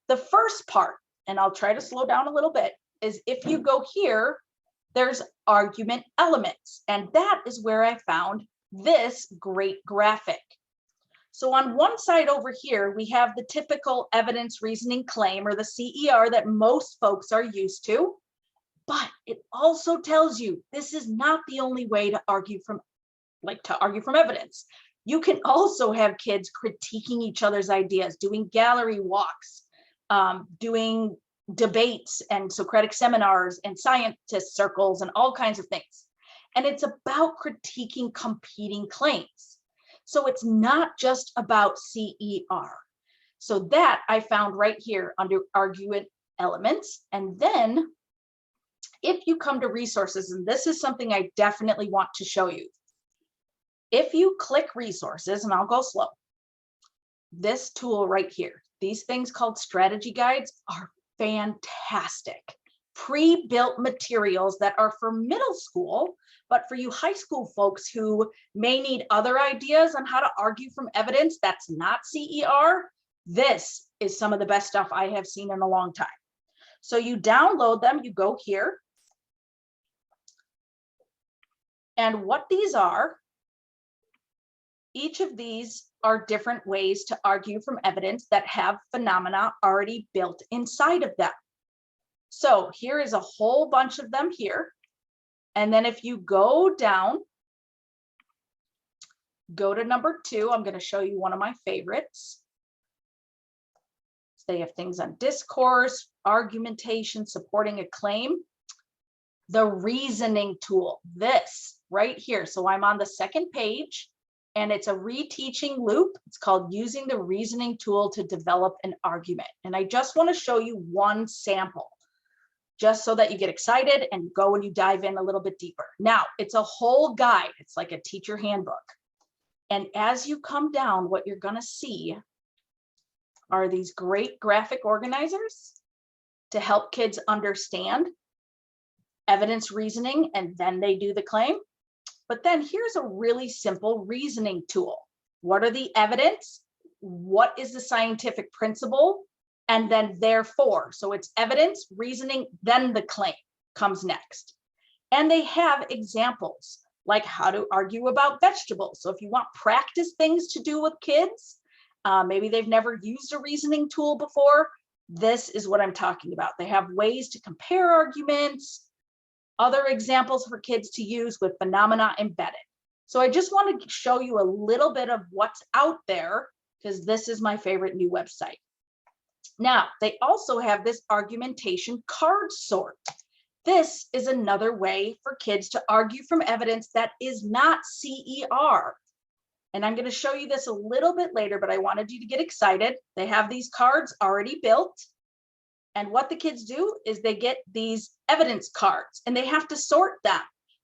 The first part, and I'll try to slow down a little bit, is if you go here, there's argument elements, and that is where I found this great graphic. So on one side over here, we have the typical evidence reasoning claim, or the CER, that most folks are used to. But it also tells you this is not the only way to argue from evidence. You can also have kids critiquing each other's ideas, doing gallery walks, doing debates and Socratic seminars and scientist circles and all kinds of things. And it's about critiquing competing claims. So it's not just about CER. So that I found right here under argument elements. And then if you come to resources, and this is something I definitely want to show you. If you click resources, and I'll go slow, this tool right here, these things called strategy guides are fantastic. Pre-built materials that are for middle school, but for you high school folks who may need other ideas on how to argue from evidence that's not CER, this is some of the best stuff I have seen in a long time. So you download them, you go here. And what these are, each of these are different ways to argue from evidence that have phenomena already built inside of them. So here is a whole bunch of them here. And then if you go down, go to number 2, I'm going to show you one of my favorites. They have things on discourse, argumentation, supporting a claim. The reasoning tool, this right here. So I'm on the second page. and it's a reteaching loop. It's called Using the Reasoning Tool to Develop an Argument. And I just want to show you one sample, just so that you get excited and go and you dive in a little bit deeper. Now, it's a whole guide. It's like a teacher handbook. And as you come down, what you're going to see are these great graphic organizers to help kids understand evidence reasoning, and then they do the claim. But then here's a really simple reasoning tool. What are the evidence? What is the scientific principle? And then therefore, so it's evidence, reasoning, then the claim comes next. And they have examples like how to argue about vegetables. So if you want practice things to do with kids, maybe they've never used a reasoning tool before, this is what I'm talking about. They have ways to compare arguments, other examples for kids to use with phenomena embedded. So I just want to show you a little bit of what's out there, because this is my favorite new website. Now, they also have this argumentation card sort. This is another way for kids to argue from evidence that is not CER. And I'm going to show you this a little bit later, but I wanted you to get excited. They have these cards already built. And what the kids do is they get these evidence cards and they have to sort them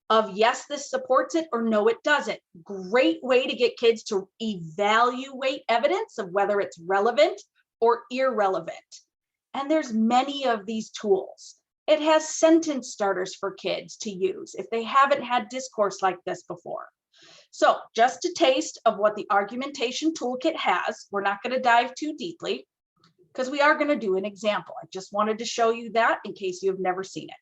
of yes, this supports it, or no, it doesn't. Great way to get kids to evaluate evidence of whether it's relevant or irrelevant. And there's many of these tools. It has sentence starters for kids to use if they haven't had discourse like this before. So just a taste of what the Argumentation Toolkit has. We're not going to dive too deeply because we are going to do an example. I just wanted to show you that in case you've never seen it.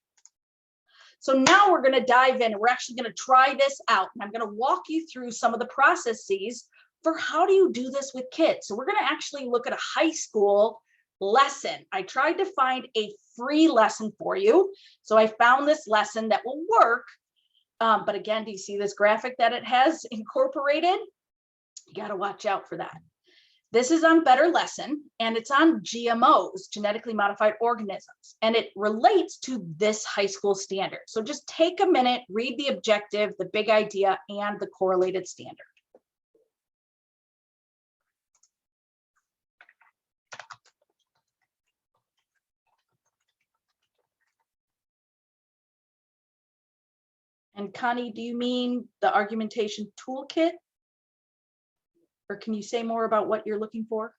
So now we're going to dive in and we're actually going to try this out. And I'm going to walk you through some of the processes for how do you do this with kids. So we're going to actually look at a high school lesson. I tried to find a free lesson for you. So I found this lesson that will work. But again, do you see this graphic that it has incorporated? You got to watch out for that. This is on Better Lesson, and it's on GMOs, genetically modified organisms, and it relates to this high school standard. So just take a minute, read the objective, the big idea, and the correlated standard. And Connie, do you mean the Argumentation Toolkit? Or can you say more about what you're looking for?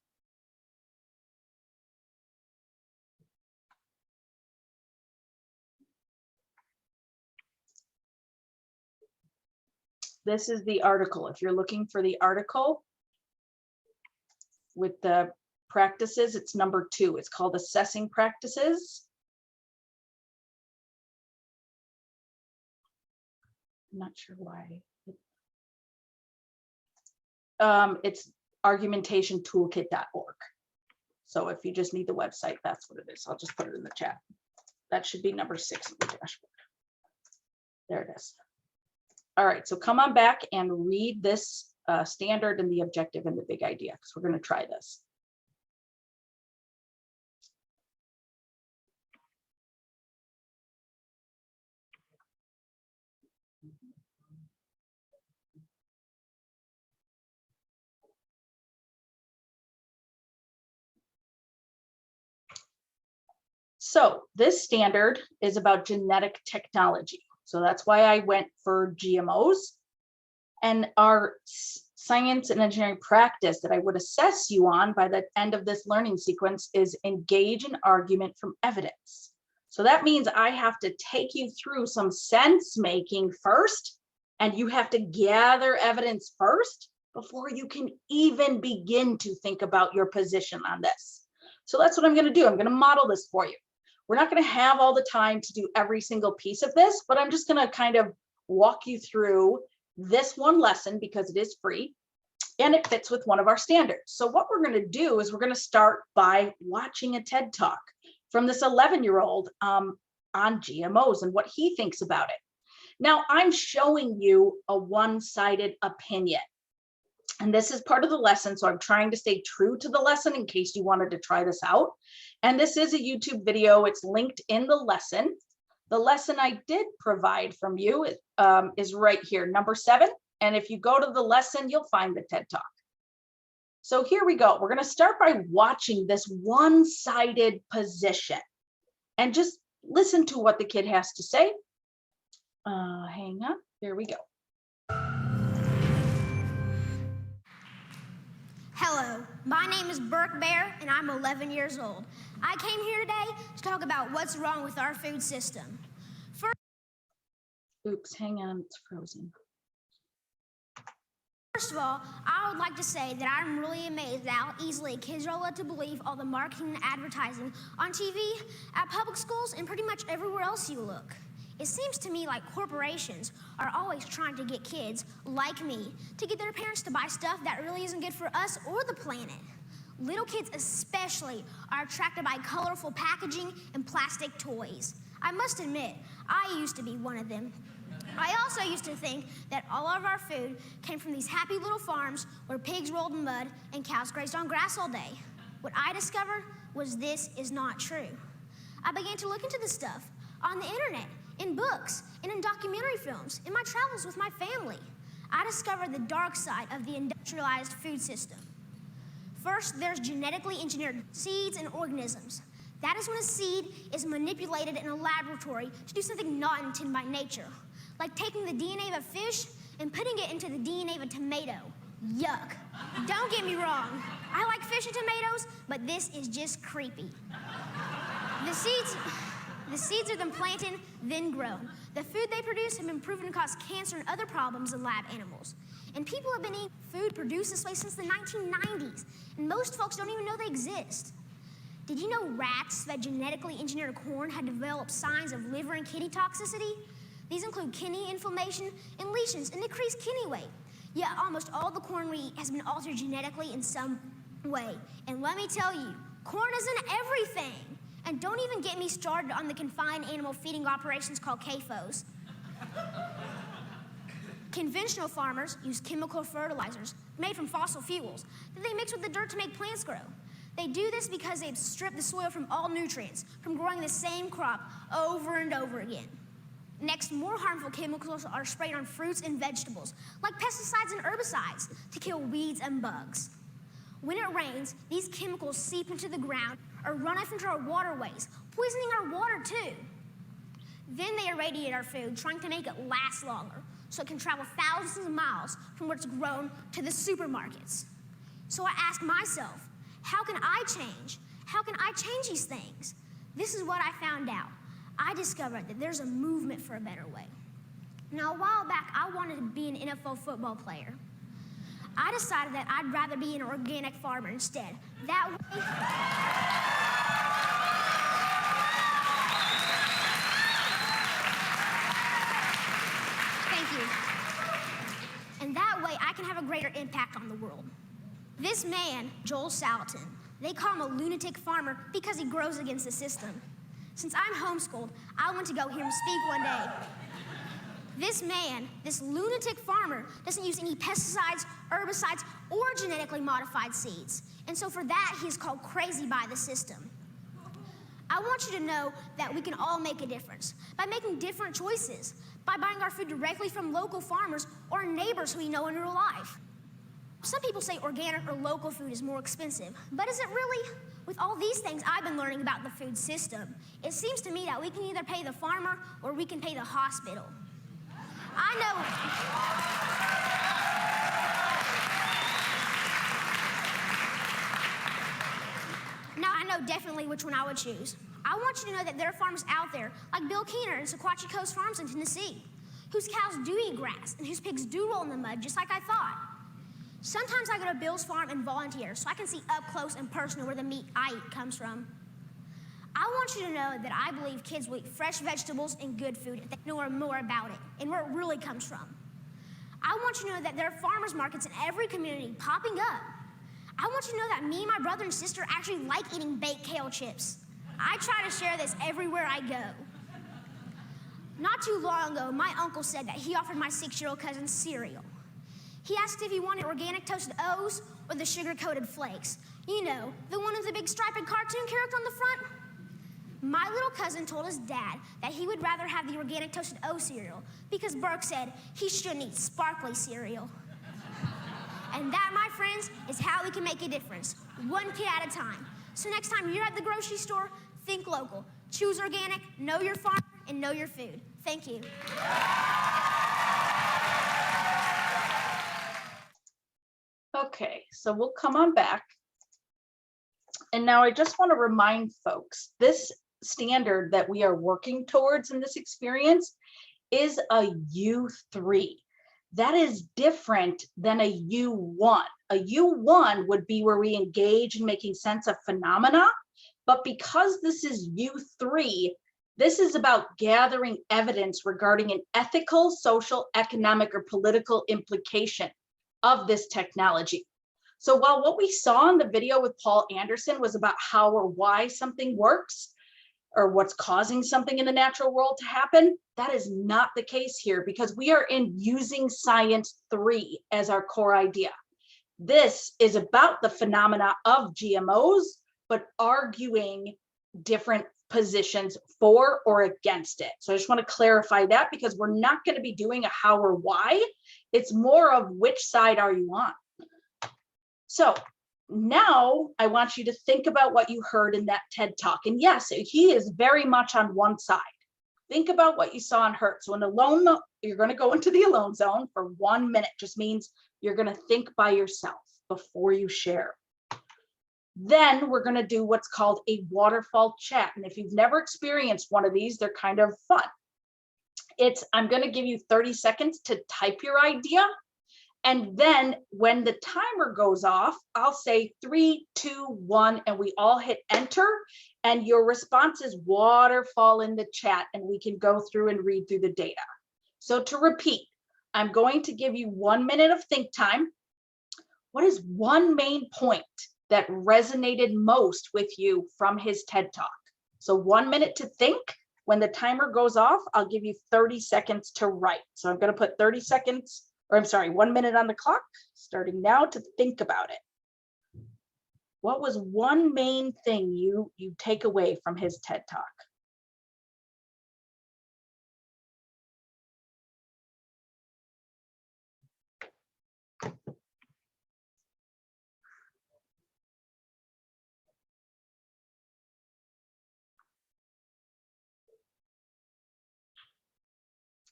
This is the article. If you're looking for the article with the practices, it's number 2. It's called Assessing Practices. I'm not sure why. It's argumentationtoolkit.org. So if you just need the website, that's what it is. I'll just put it in the chat. That should be number 6 of the dashboard. There it is. All right, so come on back and read this standard and the objective and the big idea, because we're going to try this. So this standard is about genetic technology. So that's why I went for GMOs. And our science and engineering practice that I would assess you on by the end of this learning sequence is engage in argument from evidence. So that means I have to take you through some sense making first, and you have to gather evidence first before you can even begin to think about your position on this. So that's what I'm going to do. I'm going to model this for you. We're not going to have all the time to do every single piece of this, but I'm just going to kind of walk you through this one lesson because it is free and it fits with one of our standards. So what we're going to do is we're going to start by watching a TED Talk from this 11-year-old on GMOs and what he thinks about it. Now, I'm showing you a one-sided opinion. And this is part of the lesson, so I'm trying to stay true to the lesson in case you wanted to try this out. And this is a YouTube video. It's linked in the lesson. The lesson I did provide from you is right here, number 7, And if you go to the lesson, you'll find the TED Talk. So here we go. We're going to start by watching this one-sided position and just listen to what the kid has to say. Hang on. Here we go. Hello, my name is Burke Bear, and I'm 11 years old. I came here today to talk about what's wrong with our food system. Oops, hang on, it's frozen. First of all, I would like to say that I'm really amazed at how easily kids are led to believe all the marketing and advertising on TV, at public schools, and pretty much everywhere else you look. It seems to me like corporations are always trying to get kids, like me, to get their parents to buy stuff that really isn't good for us or the planet. Little kids especially are attracted by colorful packaging and plastic toys. I must admit, I used to be one of them. I also used to think that all of our food came from these happy little farms where pigs rolled in mud and cows grazed on grass all day. What I discovered was this is not true. I began to look into this stuff on the internet, in books, and in documentary films, in my travels with my family. I discovered the dark side of the industrialized food system. First, there's genetically engineered seeds and organisms. That is when a seed is manipulated in a laboratory to do something not intended by nature, like taking the DNA of a fish and putting it into the DNA of a tomato. Yuck. Don't get me wrong. I like fish and tomatoes, but this is just creepy. The seeds are then planted, then grown. The food they produce have been proven to cause cancer and other problems in lab animals. And people have been eating food produced this way since the 1990s, and most folks don't even know they exist. Did you know rats that genetically engineered corn had developed signs of liver and kidney toxicity? These include kidney inflammation and lesions and decreased kidney weight. Yet almost all the corn we eat has been altered genetically in some way. And let me tell you, corn isn't everything. And don't even get me started on the confined animal feeding operations called CAFOs. Conventional farmers use chemical fertilizers made from fossil fuels that they mix with the dirt to make plants grow. They do this because they've stripped the soil from all nutrients from growing the same crop over and over again. Next, more harmful chemicals are sprayed on fruits and vegetables, like pesticides and herbicides, to kill weeds and bugs. When it rains, these chemicals seep into the ground or run off into our waterways, poisoning our water too. Then they irradiate our food, trying to make it last longer, so it can travel thousands of miles from where it's grown to the supermarkets. So I ask myself, how can I change? How can I change these things? This is what I found out. I discovered that there's a movement for a better way. Now, a while back, I wanted to be an NFL football player. I decided that I'd rather be an organic farmer instead. That way, thank you. And that way, I can have a greater impact on the world. This man, Joel Salatin, they call him a lunatic farmer because he grows against the system. Since I'm homeschooled, I went to go hear him speak one day. This man, this lunatic farmer, doesn't use any pesticides, herbicides, or genetically modified seeds. And so for that, he's called crazy by the system. I want you to know that we can all make a difference by making different choices, by buying our food directly from local farmers or neighbors who we know in real life. Some people say organic or local food is more expensive, but is it really? With all these things I've been learning about the food system, it seems to me that we can either pay the farmer or we can pay the hospital. I know definitely which one I would choose. I want you to know that there are farmers out there, like Bill Keener and Sequatchie Coast Farms in Tennessee, whose cows do eat grass and whose pigs do roll in the mud, just like I thought. Sometimes I go to Bill's farm and volunteer so I can see up close and personal where the meat I eat comes from. I want you to know that I believe kids will eat fresh vegetables and good food if they know more about it and where it really comes from. I want you to know that there are farmers markets in every community popping up. I want you to know that me and my brother and sister actually like eating baked kale chips. I try to share this everywhere I go. Not too long ago, my uncle said that he offered my 6-year-old cousin cereal. He asked if he wanted organic toasted O's or the sugar-coated flakes. You know, the one with the big striped cartoon character on the front. My little cousin told his dad that he would rather have the organic toasted oat cereal because Burke said he shouldn't eat sparkly cereal. And that, my friends, is how we can make a difference, one kid at a time. So next time you're at the grocery store, think local. Choose organic, know your farm, and know your food. Thank you. Okay, so we'll come on back. And now I just want to remind folks, this standard that we are working towards in this experience is a U3. That is different than a U1. A U1 would be where we engage in making sense of phenomena, but because this is U3, this is about gathering evidence regarding an ethical, social, economic, or political implication of this technology. So while what we saw in the video with Paul Anderson was about how or why something works, or what's causing something in the natural world to happen, that is not the case here because we are in using science 3 as our core idea. This is about the phenomena of GMOs, but arguing different positions for or against it. So I just want to clarify that because we're not going to be doing a how or why. It's more of which side are you on. So now I want you to think about what you heard in that TED Talk. And yes, he is very much on one side. Think about what you saw and heard. So in alone, you're going to go into the alone zone for 1 minute. Just means you're going to think by yourself before you share. Then we're going to do what's called a waterfall chat. And if you've never experienced one of these, they're kind of fun. I'm going to give you 30 seconds to type your idea. And then when the timer goes off, I'll say 3, 2, 1, and we all hit enter. And your responses waterfall in the chat, and we can go through and read through the data. So to repeat, I'm going to give you 1 minute of think time. What is one main point that resonated most with you from his TED Talk? So 1 minute to think. When the timer goes off, I'll give you 30 seconds to write. So I'm going to put 30 seconds, or I'm sorry, 1 minute on the clock, starting now to think about it. What was one main thing you take away from his TED Talk?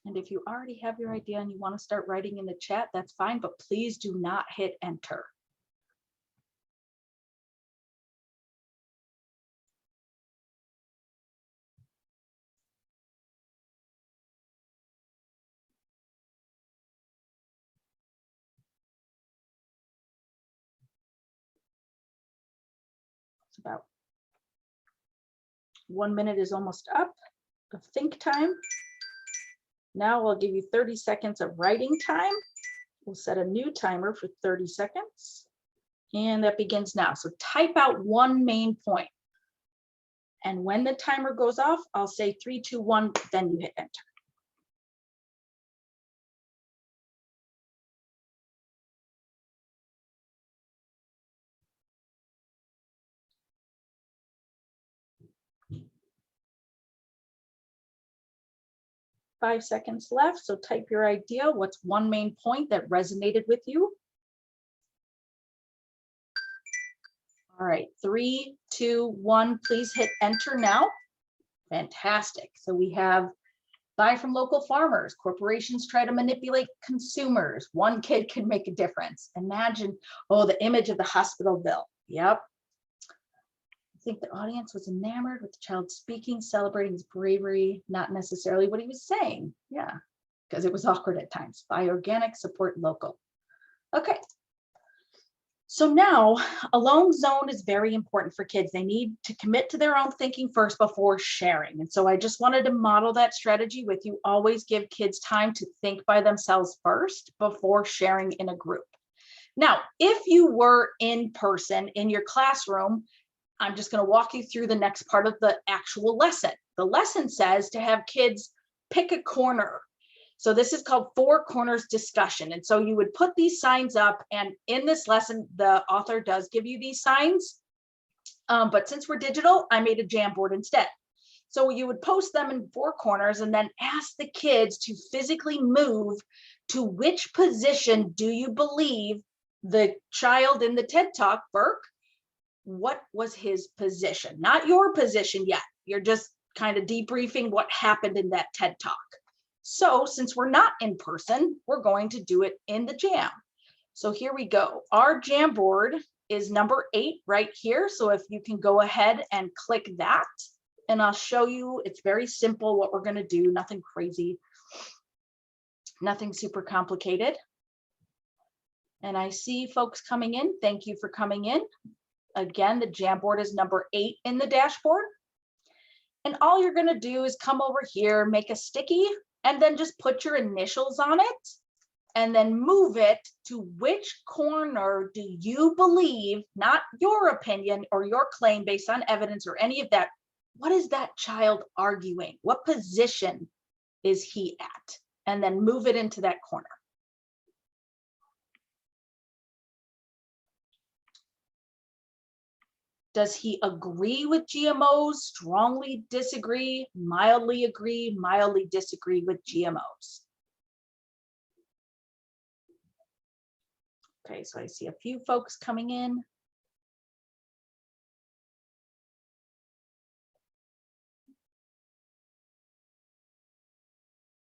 And if you already have your idea and you want to start writing in the chat, that's fine, but please do not hit enter. It's about 1 minute is almost up of think time. Now I'll give you 30 seconds of writing time. We'll set a new timer for 30 seconds. And that begins now. So type out one main point. And when the timer goes off, I'll say 3, 2, 1, then you hit enter. Five seconds left, so type your idea. What's one main point that resonated with you? All right, 3, 2, 1, please hit enter now. Fantastic. So we have buy from local farmers. Corporations try to manipulate consumers. One kid can make a difference. Imagine, oh, the image of the hospital bill. Yep. I think the audience was enamored with the child speaking, celebrating his bravery, not necessarily what he was saying. Yeah, because it was awkward at times. Buy organic, support local. Okay. So now, alone zone is very important for kids. They need to commit to their own thinking first before sharing. And so I just wanted to model that strategy with you. Always give kids time to think by themselves first before sharing in a group. Now, if you were in person in your classroom, I'm just going to walk you through the next part of the actual lesson. The lesson says to have kids pick a corner. So this is called 4 corners discussion. And so you would put these signs up, and in this lesson, the author does give you these signs. But since we're digital, I made a Jamboard instead. So you would post them in 4 corners and then ask the kids to physically move to which position do you believe the child in the TED Talk, Burke, what was his position? Not your position yet. You're just kind of debriefing what happened in that TED Talk. So since we're not in person, we're going to do it in the Jam. So here we go. Our Jamboard is number 8 right here. So if you can go ahead and click that, and I'll show you, it's very simple what we're going to do, nothing crazy, nothing super complicated. And I see folks coming in. Thank you for coming in. Again, the Jamboard is number 8 in the dashboard. And all you're going to do is come over here, make a sticky, and then just put your initials on it, and then move it to which corner do you believe, not your opinion or your claim based on evidence or any of that. What is that child arguing? What position is he at? And then move it into that corner. Does he agree with GMOs, strongly disagree, mildly disagree with GMOs? Okay, so I see a few folks coming in.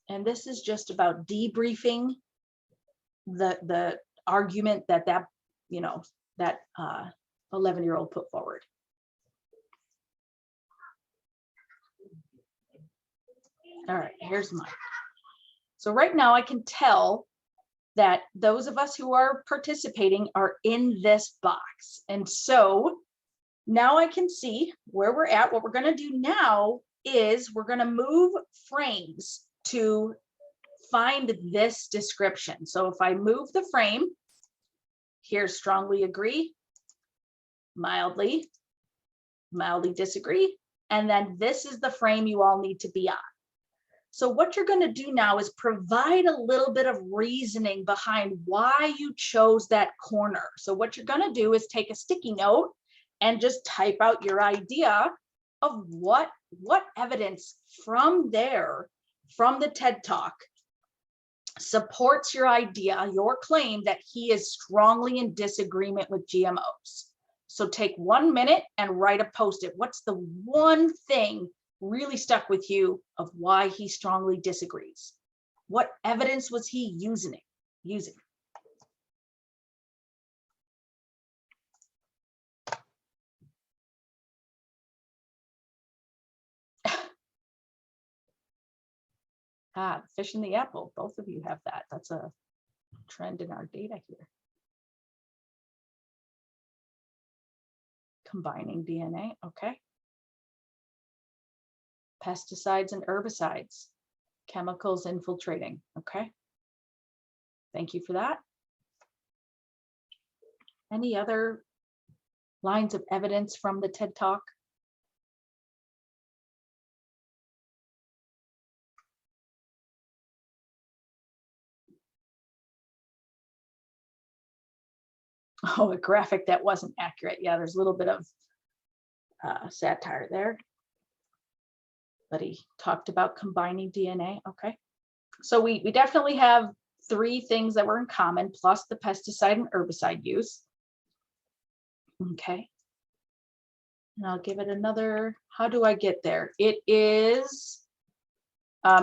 And this is just about debriefing the argument that 11-year-old put forward. All right, here's mine. So right now I can tell that those of us who are participating are in this box. And so now I can see where we're at. What we're going to do now is we're going to move frames to find this description. So if I move the frame, here's strongly agree, mildly disagree, and then this is the frame you all need to be on. So what you're going to do now is provide a little bit of reasoning behind why you chose that corner. So what you're going to do is take a sticky note and just type out your idea of what evidence from there, from the TED Talk, supports your idea, your claim that he is strongly in disagreement with GMOs. So take 1 minute and write a post-it. What's the one thing really stuck with you of why he strongly disagrees? What evidence was he using? Fish in the apple. Both of you have that. That's a trend in our data here. Combining DNA, okay. Pesticides and herbicides, chemicals infiltrating, okay. Thank you for that. Any other lines of evidence from the TED Talk? Oh, a graphic that wasn't accurate. Yeah, there's a little bit of satire there. But he talked about combining DNA. Okay. So we definitely have 3 things that were in common, plus the pesticide and herbicide use. Okay. And I'll give it another, how do I get there? It is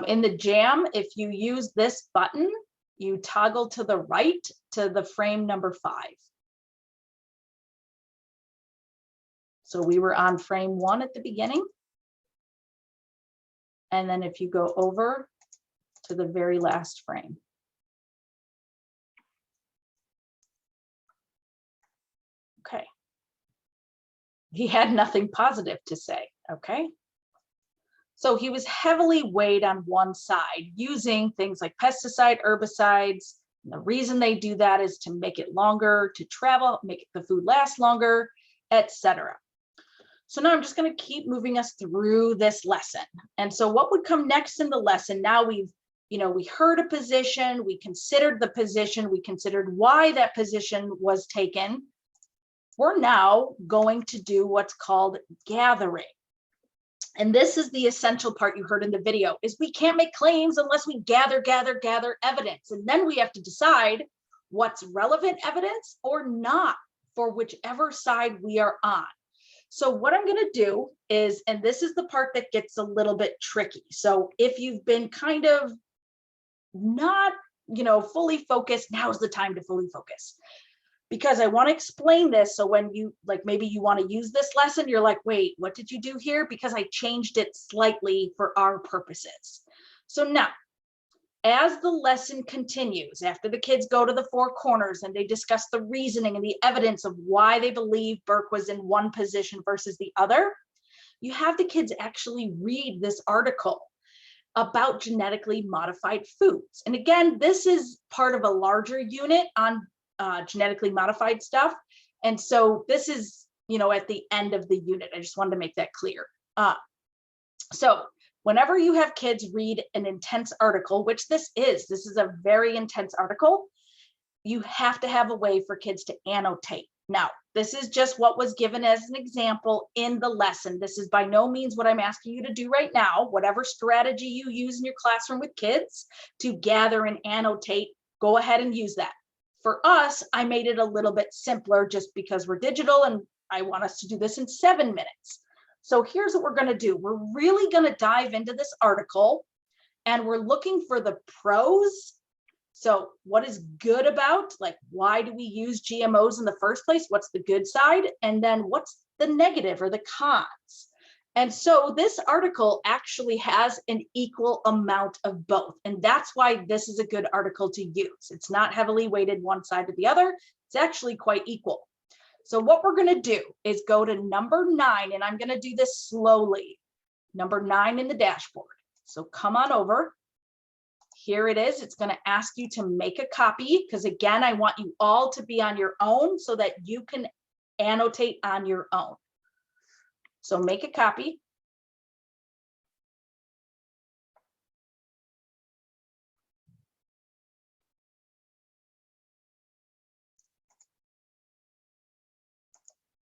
in the Jam. If you use this button, you toggle to the right to the frame number 5. So we were on frame 1 at the beginning. And then if you go over to the very last frame. Okay. He had nothing positive to say, okay? So he was heavily weighed on one side using things like pesticide, herbicides. And the reason they do that is to make it longer to travel, make the food last longer, etc. So now I'm just going to keep moving us through this lesson. And so what would come next in the lesson? Now we heard a position, we considered the position, we considered why that position was taken. We're now going to do what's called gathering. And this is the essential part you heard in the video, is we can't make claims unless we gather evidence. And then we have to decide what's relevant evidence or not for whichever side we are on. So what I'm going to do is, and this is the part that gets a little bit tricky. So if you've been kind of not, fully focused, now's the time to fully focus. Because I want to explain this. So when you, like, maybe you want to use this lesson, you're like, wait, what did you do here? Because I changed it slightly for our purposes. So now, as the lesson continues, after the kids go to the four corners and they discuss the reasoning and the evidence of why they believe Burke was in one position versus the other, you have the kids actually read this article about genetically modified foods. And again, this is part of a larger unit on genetically modified stuff. And so this is, at the end of the unit. I just wanted to make that clear. So whenever you have kids read an intense article, which this is a very intense article, you have to have a way for kids to annotate. Now, this is just what was given as an example in the lesson. This is by no means what I'm asking you to do right now. Whatever strategy you use in your classroom with kids to gather and annotate, go ahead and use that. For us, I made it a little bit simpler just because we're digital and I want us to do this in 7 minutes. So here's what we're going to do. We're really going to dive into this article and we're looking for the pros. So what is good about, like, why do we use GMOs in the first place? What's the good side? And then what's the negative or the cons? And so this article actually has an equal amount of both. And that's why this is a good article to use. It's not heavily weighted one side or the other. It's actually quite equal. So what we're going to do is go to number 9, and I'm going to do this slowly. Number 9 in the dashboard. So come on over. Here it is. It's going to ask you to make a copy because, again, I want you all to be on your own so that you can annotate on your own. So make a copy.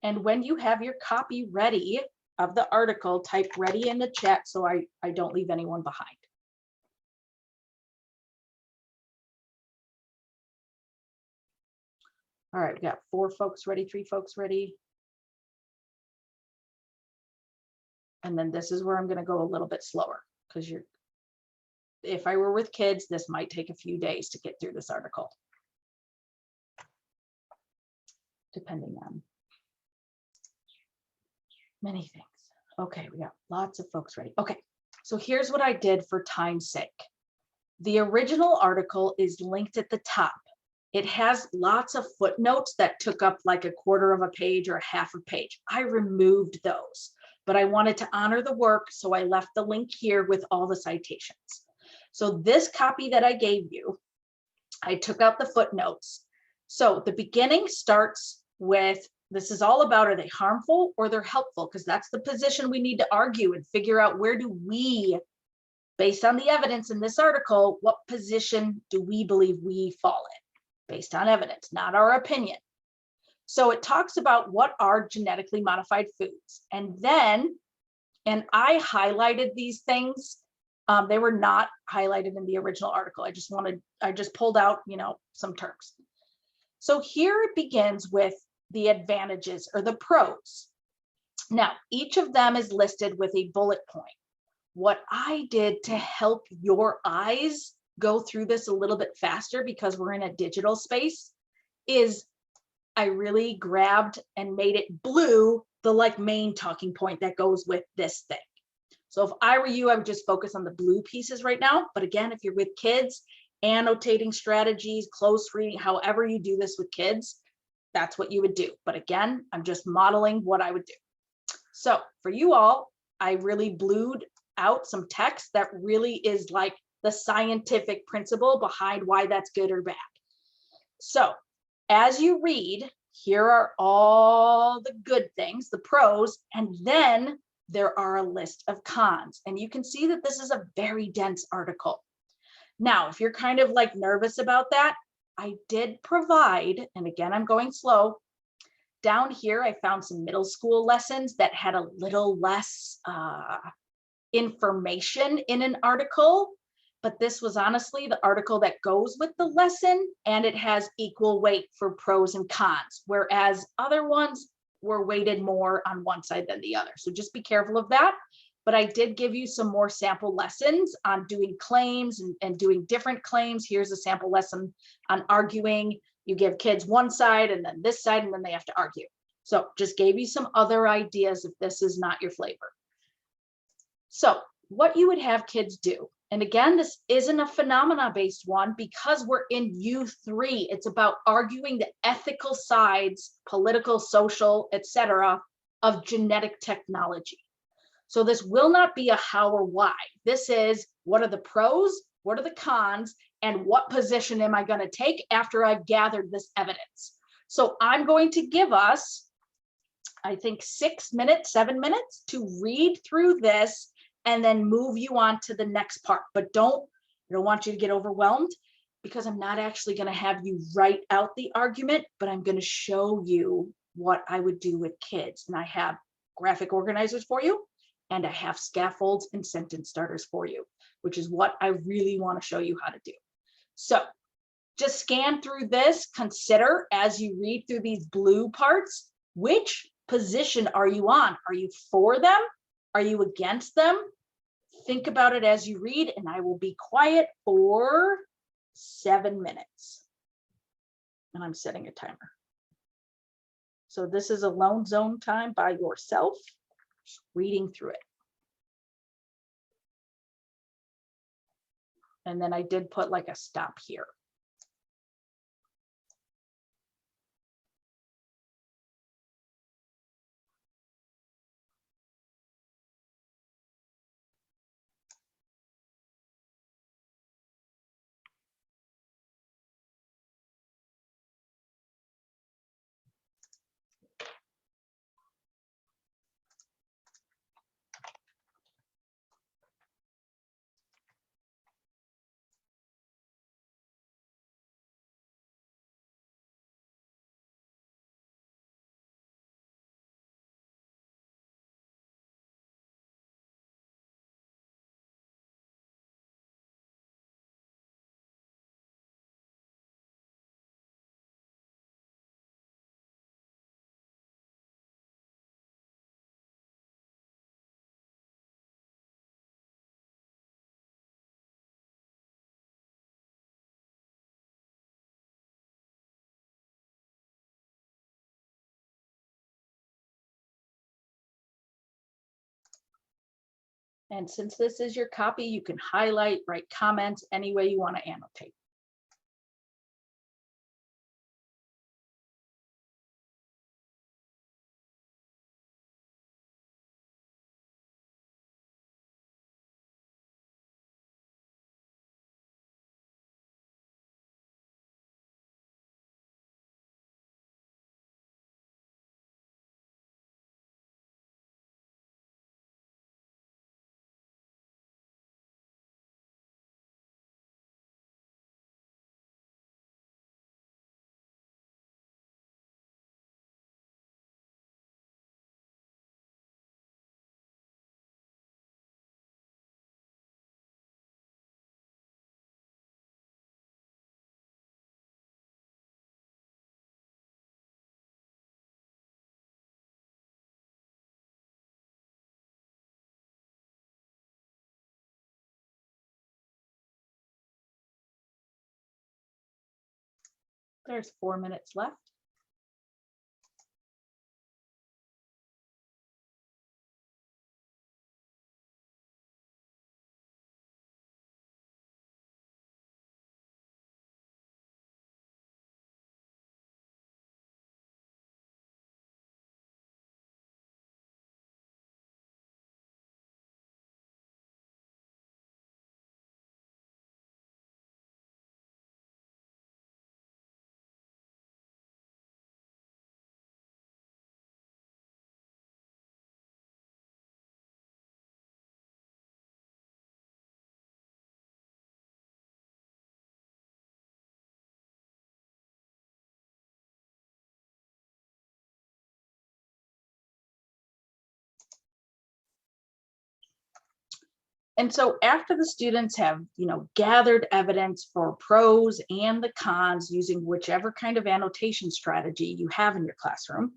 And when you have your copy ready of the article, type ready in the chat so I don't leave anyone behind. All right, we got 4 folks ready, 3 folks ready. And then this is where I'm going to go a little bit slower because if I were with kids, this might take a few days to get through this article, depending on many things. Okay, we got lots of folks ready. Okay, so here's what I did for time's sake. The original article is linked at the top. It has lots of footnotes that took up like a quarter of a page or a half a page. I removed those, but I wanted to honor the work, so I left the link here with all the citations. So this copy that I gave you, I took out the footnotes. So the beginning starts with, this is all about, are they harmful or they're helpful? Because that's the position we need to argue and figure out, where do we, based on the evidence in this article, what position do we believe we fall in? Based on evidence, not our opinion. So it talks about what are genetically modified foods. And then, and I highlighted these things. They were not highlighted in the original article. I just pulled out, some terms. So here it begins with the advantages or the pros. Now, each of them is listed with a bullet point. What I did to help your eyes go through this a little bit faster, because we're in a digital space, is I really grabbed and made it blue, the main talking point that goes with this thing. So if I were you, I would just focus on the blue pieces right now. But again, if you're with kids, annotating strategies, close reading, however you do this with kids, that's what you would do. But again, I'm just modeling what I would do. So for you all, I really blued out some text that really is like the scientific principle behind why that's good or bad. So as you read, here are all the good things, the pros, and then there are a list of cons. And you can see that this is a very dense article. Now, if you're kind of nervous about that, I did provide, and again, I'm going slow, down here, I found some middle school lessons that had a little less information in an article, but this was honestly the article that goes with the lesson, and it has equal weight for pros and cons, whereas other ones were weighted more on one side than the other. So just be careful of that. But I did give you some more sample lessons on doing claims and doing different claims. Here's a sample lesson on arguing. You give kids one side and then this side, and then they have to argue. So just gave you some other ideas if this is not your flavor. So what you would have kids do, and again, this isn't a phenomena-based one because we're in U3. It's about arguing the ethical sides, political, social, etc., of genetic technology. So this will not be a how or why. This is what are the pros, what are the cons, and what position am I going to take after I've gathered this evidence. So I'm going to give us, I think, 6 minutes, 7 minutes to read through this and then move you on to the next part. But I don't want you to get overwhelmed because I'm not actually going to have you write out the argument, but I'm going to show you what I would do with kids. And I have graphic organizers for you, and I have scaffolds and sentence starters for you, which is what I really want to show you how to do. So just scan through this, consider as you read through these blue parts, which position are you on? Are you for them? Are you against them? Think about it as you read, and I will be quiet for 7 minutes. And I'm setting a timer. So this is alone zone time by yourself, just reading through it. And then I did put like a stop here. And since this is your copy, you can highlight, write comments any way you want to annotate. There's 4 minutes left. And so after the students have, gathered evidence for pros and the cons using whichever kind of annotation strategy you have in your classroom,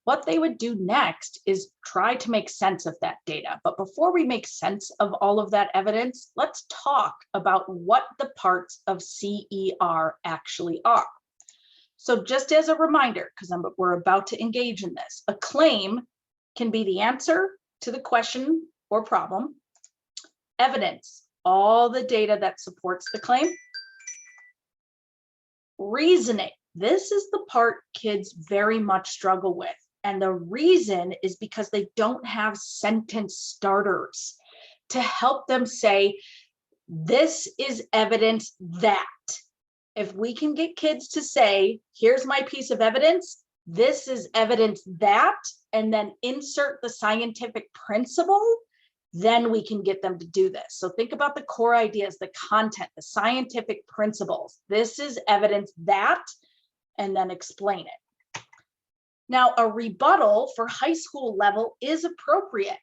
what they would do next is try to make sense of that data. But before we make sense of all of that evidence, let's talk about what the parts of CER actually are. So just as a reminder, because we're about to engage in this, a claim can be the answer to the question or problem, evidence, all the data that supports the claim, reasoning. This is the part kids very much struggle with. And the reason is because they don't have sentence starters to help them say, this is evidence that. If we can get kids to say, here's my piece of evidence, this is evidence that, and then insert the scientific principle, then we can get them to do this. So think about the core ideas, the content, the scientific principles. This is evidence that, and then explain it. Now, a rebuttal for high school level is appropriate.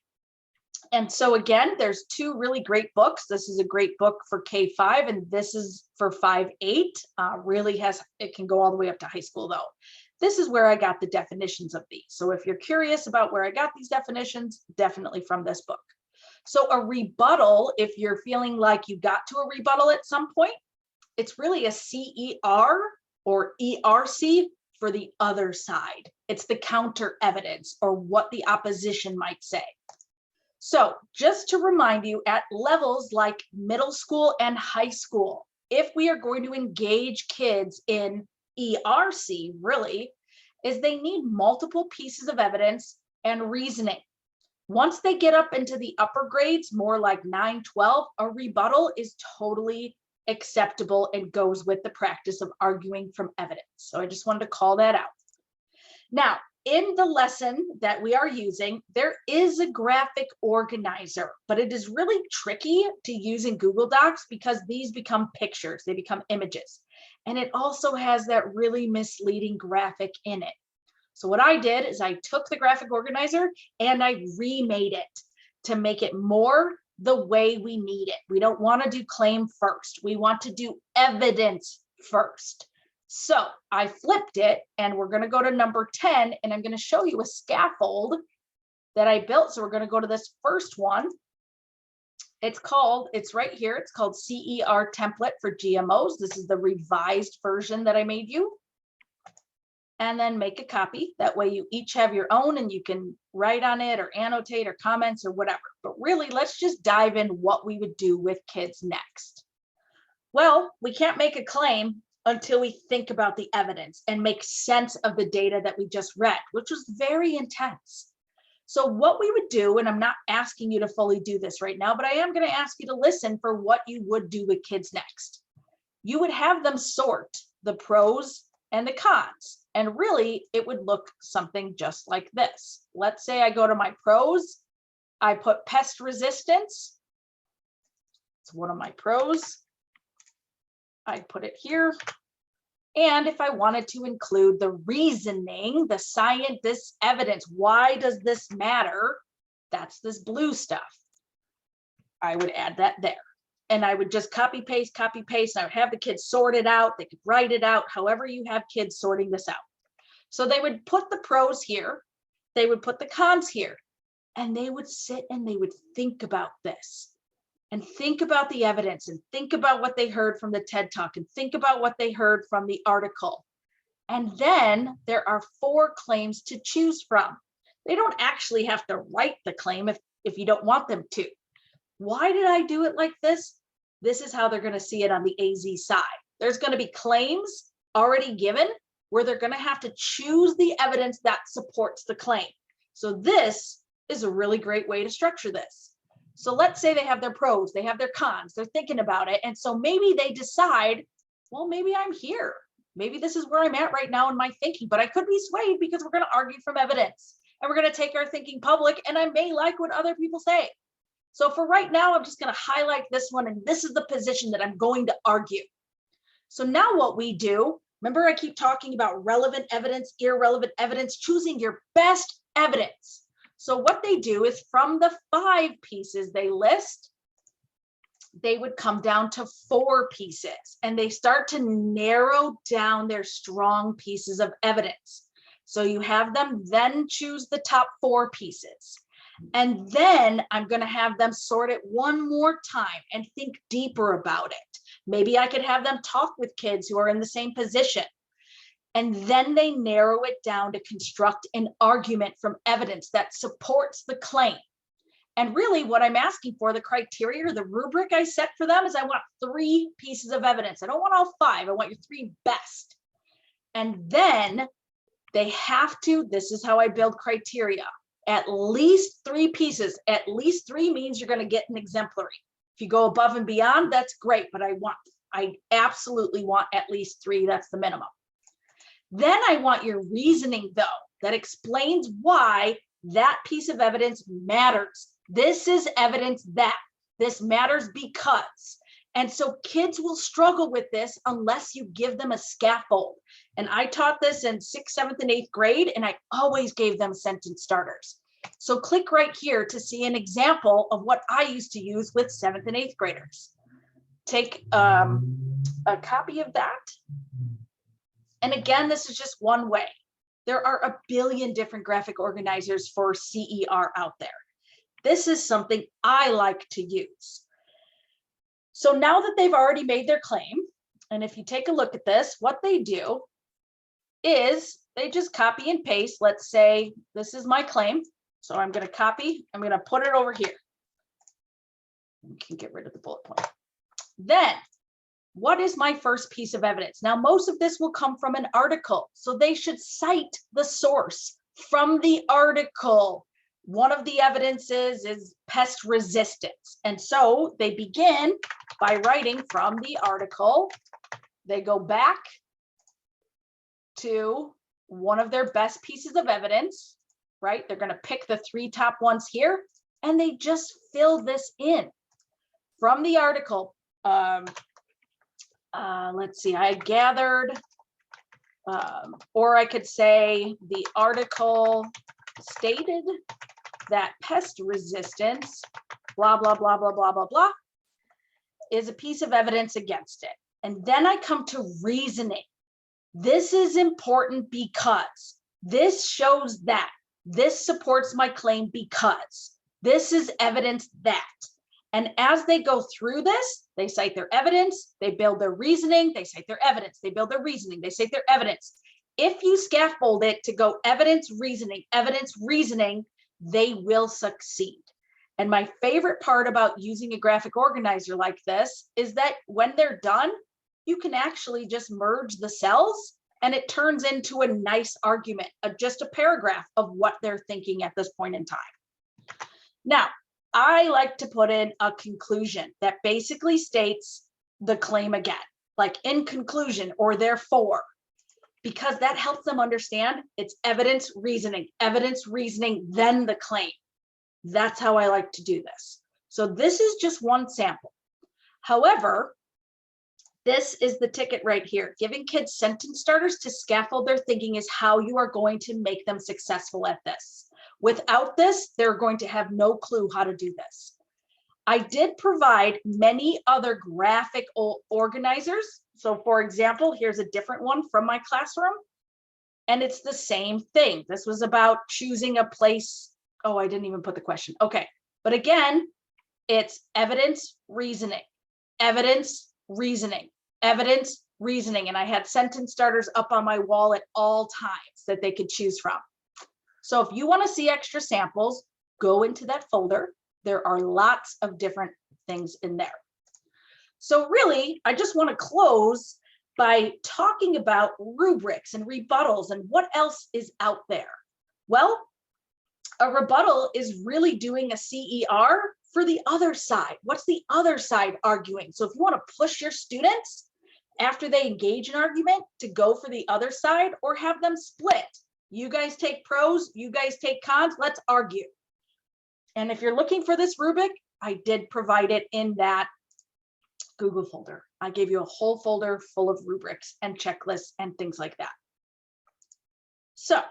And so again, there's two really great books. This is a great book for K-5, and this is for 5-8. It can go all the way up to high school though. This is where I got the definitions of these. So if you're curious about where I got these definitions, definitely from this book. So a rebuttal, if you're feeling like you got to a rebuttal at some point, it's really a CER or ERC for the other side. It's the counter evidence or what the opposition might say. So just to remind you, at levels like middle school and high school, if we are going to engage kids in ERC, really, is they need multiple pieces of evidence and reasoning. Once they get up into the upper grades, more like 9, 12, a rebuttal is totally acceptable and goes with the practice of arguing from evidence. So I just wanted to call that out. Now, in the lesson that we are using, there is a graphic organizer, but it is really tricky to use in Google Docs because these become pictures, they become images. And it also has that really misleading graphic in it. So what I did is I took the graphic organizer and I remade it to make it more the way we need it. We don't want to do claim first. We want to do evidence first. So I flipped it and we're going to go to number 10 and I'm going to show you a scaffold that I built. So we're going to go to this first one. It's right here. It's called CER template for GMOs. This is the revised version that I made you. And then make a copy. That way you each have your own and you can write on it or annotate or comments or whatever. But really, let's just dive in what we would do with kids next. Well, we can't make a claim until we think about the evidence and make sense of the data that we just read, which was very intense. So what we would do, and I'm not asking you to fully do this right now, but I am going to ask you to listen for what you would do with kids next. You would have them sort the pros and the cons. And really, it would look something just like this. Let's say I go to my pros. I put pest resistance. It's one of my pros. I put it here. And if I wanted to include the reasoning, the science, this evidence, why does this matter? That's this blue stuff. I would add that there. And I would just copy, paste, and I would have the kids sort it out. They could write it out, however you have kids sorting this out. So they would put the pros here. They would put the cons here. And they would sit and they would think about this. And think about the evidence and think about what they heard from the TED Talk and think about what they heard from the article. And then there are 4 claims to choose from. They don't actually have to write the claim if you don't want them to. Why did I do it like this? This is how they're going to see it on the AZ side. There's going to be claims already given where they're going to have to choose the evidence that supports the claim. So this is a really great way to structure this. So let's say they have their pros, they have their cons, they're thinking about it. And so maybe they decide, well, maybe I'm here. Maybe this is where I'm at right now in my thinking, but I could be swayed because we're going to argue from evidence and we're going to take our thinking public and I may like what other people say. So for right now, I'm just going to highlight this one and this is the position that I'm going to argue. So now what we do, remember I keep talking about relevant evidence, irrelevant evidence, choosing your best evidence. So what they do is from the 5 pieces they list, they would come down to 4 pieces, and they start to narrow down their strong pieces of evidence. So you have them then choose the top 4 pieces. And then I'm going to have them sort it one more time and think deeper about it. Maybe I could have them talk with kids who are in the same position. And then they narrow it down to construct an argument from evidence that supports the claim. And really what I'm asking for, the criteria or the rubric I set for them, is I want 3 pieces of evidence. I don't want all 5. I want your 3 best. And then they have to, this is how I build criteria, at least 3 pieces. At least 3 means you're going to get an exemplary. If you go above and beyond, that's great, but I absolutely want at least 3. That's the minimum. Then I want your reasoning, though, that explains why that piece of evidence matters. This is evidence that this matters because. And so kids will struggle with this unless you give them a scaffold. And I taught this in 6th, 7th, and 8th grade, and I always gave them sentence starters. So click right here to see an example of what I used to use with 7th and 8th graders. Take a copy of that. And again, this is just one way. There are a billion different graphic organizers for CER out there. This is something I like to use. So now that they've already made their claim, and if you take a look at this, what they do is they just copy and paste. Let's say this is my claim. So I'm going to copy, I'm going to put it over here. You can get rid of the bullet point. Then, what is my first piece of evidence? Now, most of this will come from an article, so they should cite the source from the article. One of the evidences is pest resistance. And so they begin by writing from the article. They go back to one of their best pieces of evidence, right? They're going to pick the 3 top ones here, and they just fill this in from the article. Let's see, I gathered, or I could say the article stated that pest resistance, blah, blah, blah, blah, blah, blah, blah, is a piece of evidence against it. And then I come to reasoning. This is important because this shows that, this supports my claim because, this is evidence that. And as they go through this, they cite their evidence, they build their reasoning, they cite their evidence, they build their reasoning, they cite their evidence. If you scaffold it to go evidence, reasoning, they will succeed. And my favorite part about using a graphic organizer like this is that when they're done, you can actually just merge the cells and it turns into a nice argument, just a paragraph of what they're thinking at this point in time. Now, I like to put in a conclusion that basically states the claim again, like in conclusion or therefore, because that helps them understand it's evidence, reasoning, then the claim. That's how I like to do this. So this is just one sample. However, this is the ticket right here. Giving kids sentence starters to scaffold their thinking is how you are going to make them successful at this. Without this, they're going to have no clue how to do this. I did provide many other graphic organizers. So for example, here's a different one from my classroom. And it's the same thing. This was about choosing a place. Oh, I didn't even put the question. Okay. But again, it's evidence, reasoning, evidence, reasoning, evidence, reasoning. And I had sentence starters up on my wall at all times that they could choose from. So if you want to see extra samples, go into that folder. There are lots of different things in there. So really, I just want to close by talking about rubrics and rebuttals and what else is out there. Well, a rebuttal is really doing a CER for the other side. What's the other side arguing? So if you want to push your students after they engage in argument to go for the other side or have them split. You guys take pros, you guys take cons, let's argue. And if you're looking for this rubric, I did provide it in that Google folder. I gave you a whole folder full of rubrics and checklists and things like that. So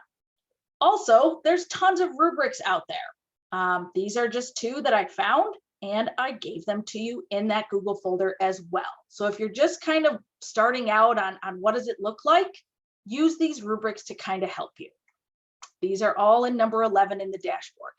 also, there's tons of rubrics out there. These are just 2 that I found. and I gave them to you in that Google folder as well. So if you're just kind of starting out on what does it look like, use these rubrics to kind of help you. These are all in number 11 in the dashboard.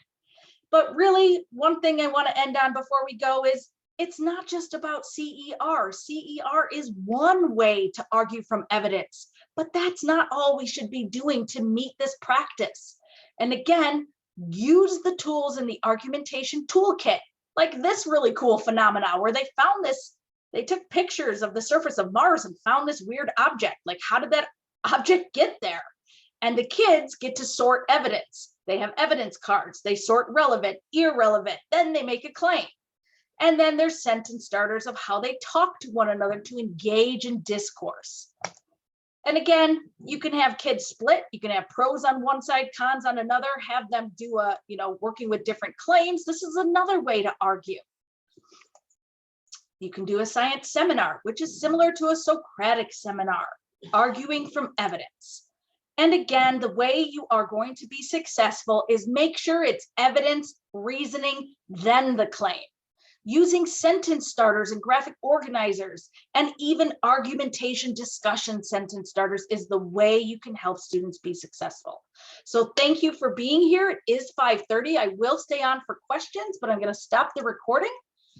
But really, one thing I want to end on before we go is it's not just about CER. CER is one way to argue from evidence, but that's not all we should be doing to meet this practice. And again, use the tools in the Argumentation Toolkit, like this really cool phenomena where they found this, they took pictures of the surface of Mars and found this weird object. Like, how did that object get there? And the kids get to sort evidence. They have evidence cards. They sort relevant, irrelevant, then they make a claim. And then there's sentence starters of how they talk to one another to engage in discourse. And again, you can have kids split. You can have pros on one side, cons on another, have them do a, working with different claims. This is another way to argue. You can do a science seminar, which is similar to a Socratic seminar, arguing from evidence. And again, the way you are going to be successful is make sure it's evidence, reasoning, then the claim. Using sentence starters and graphic organizers, and even argumentation discussion sentence starters is the way you can help students be successful. So thank you for being here. It is 5:30. I will stay on for questions, but I'm going to stop the recording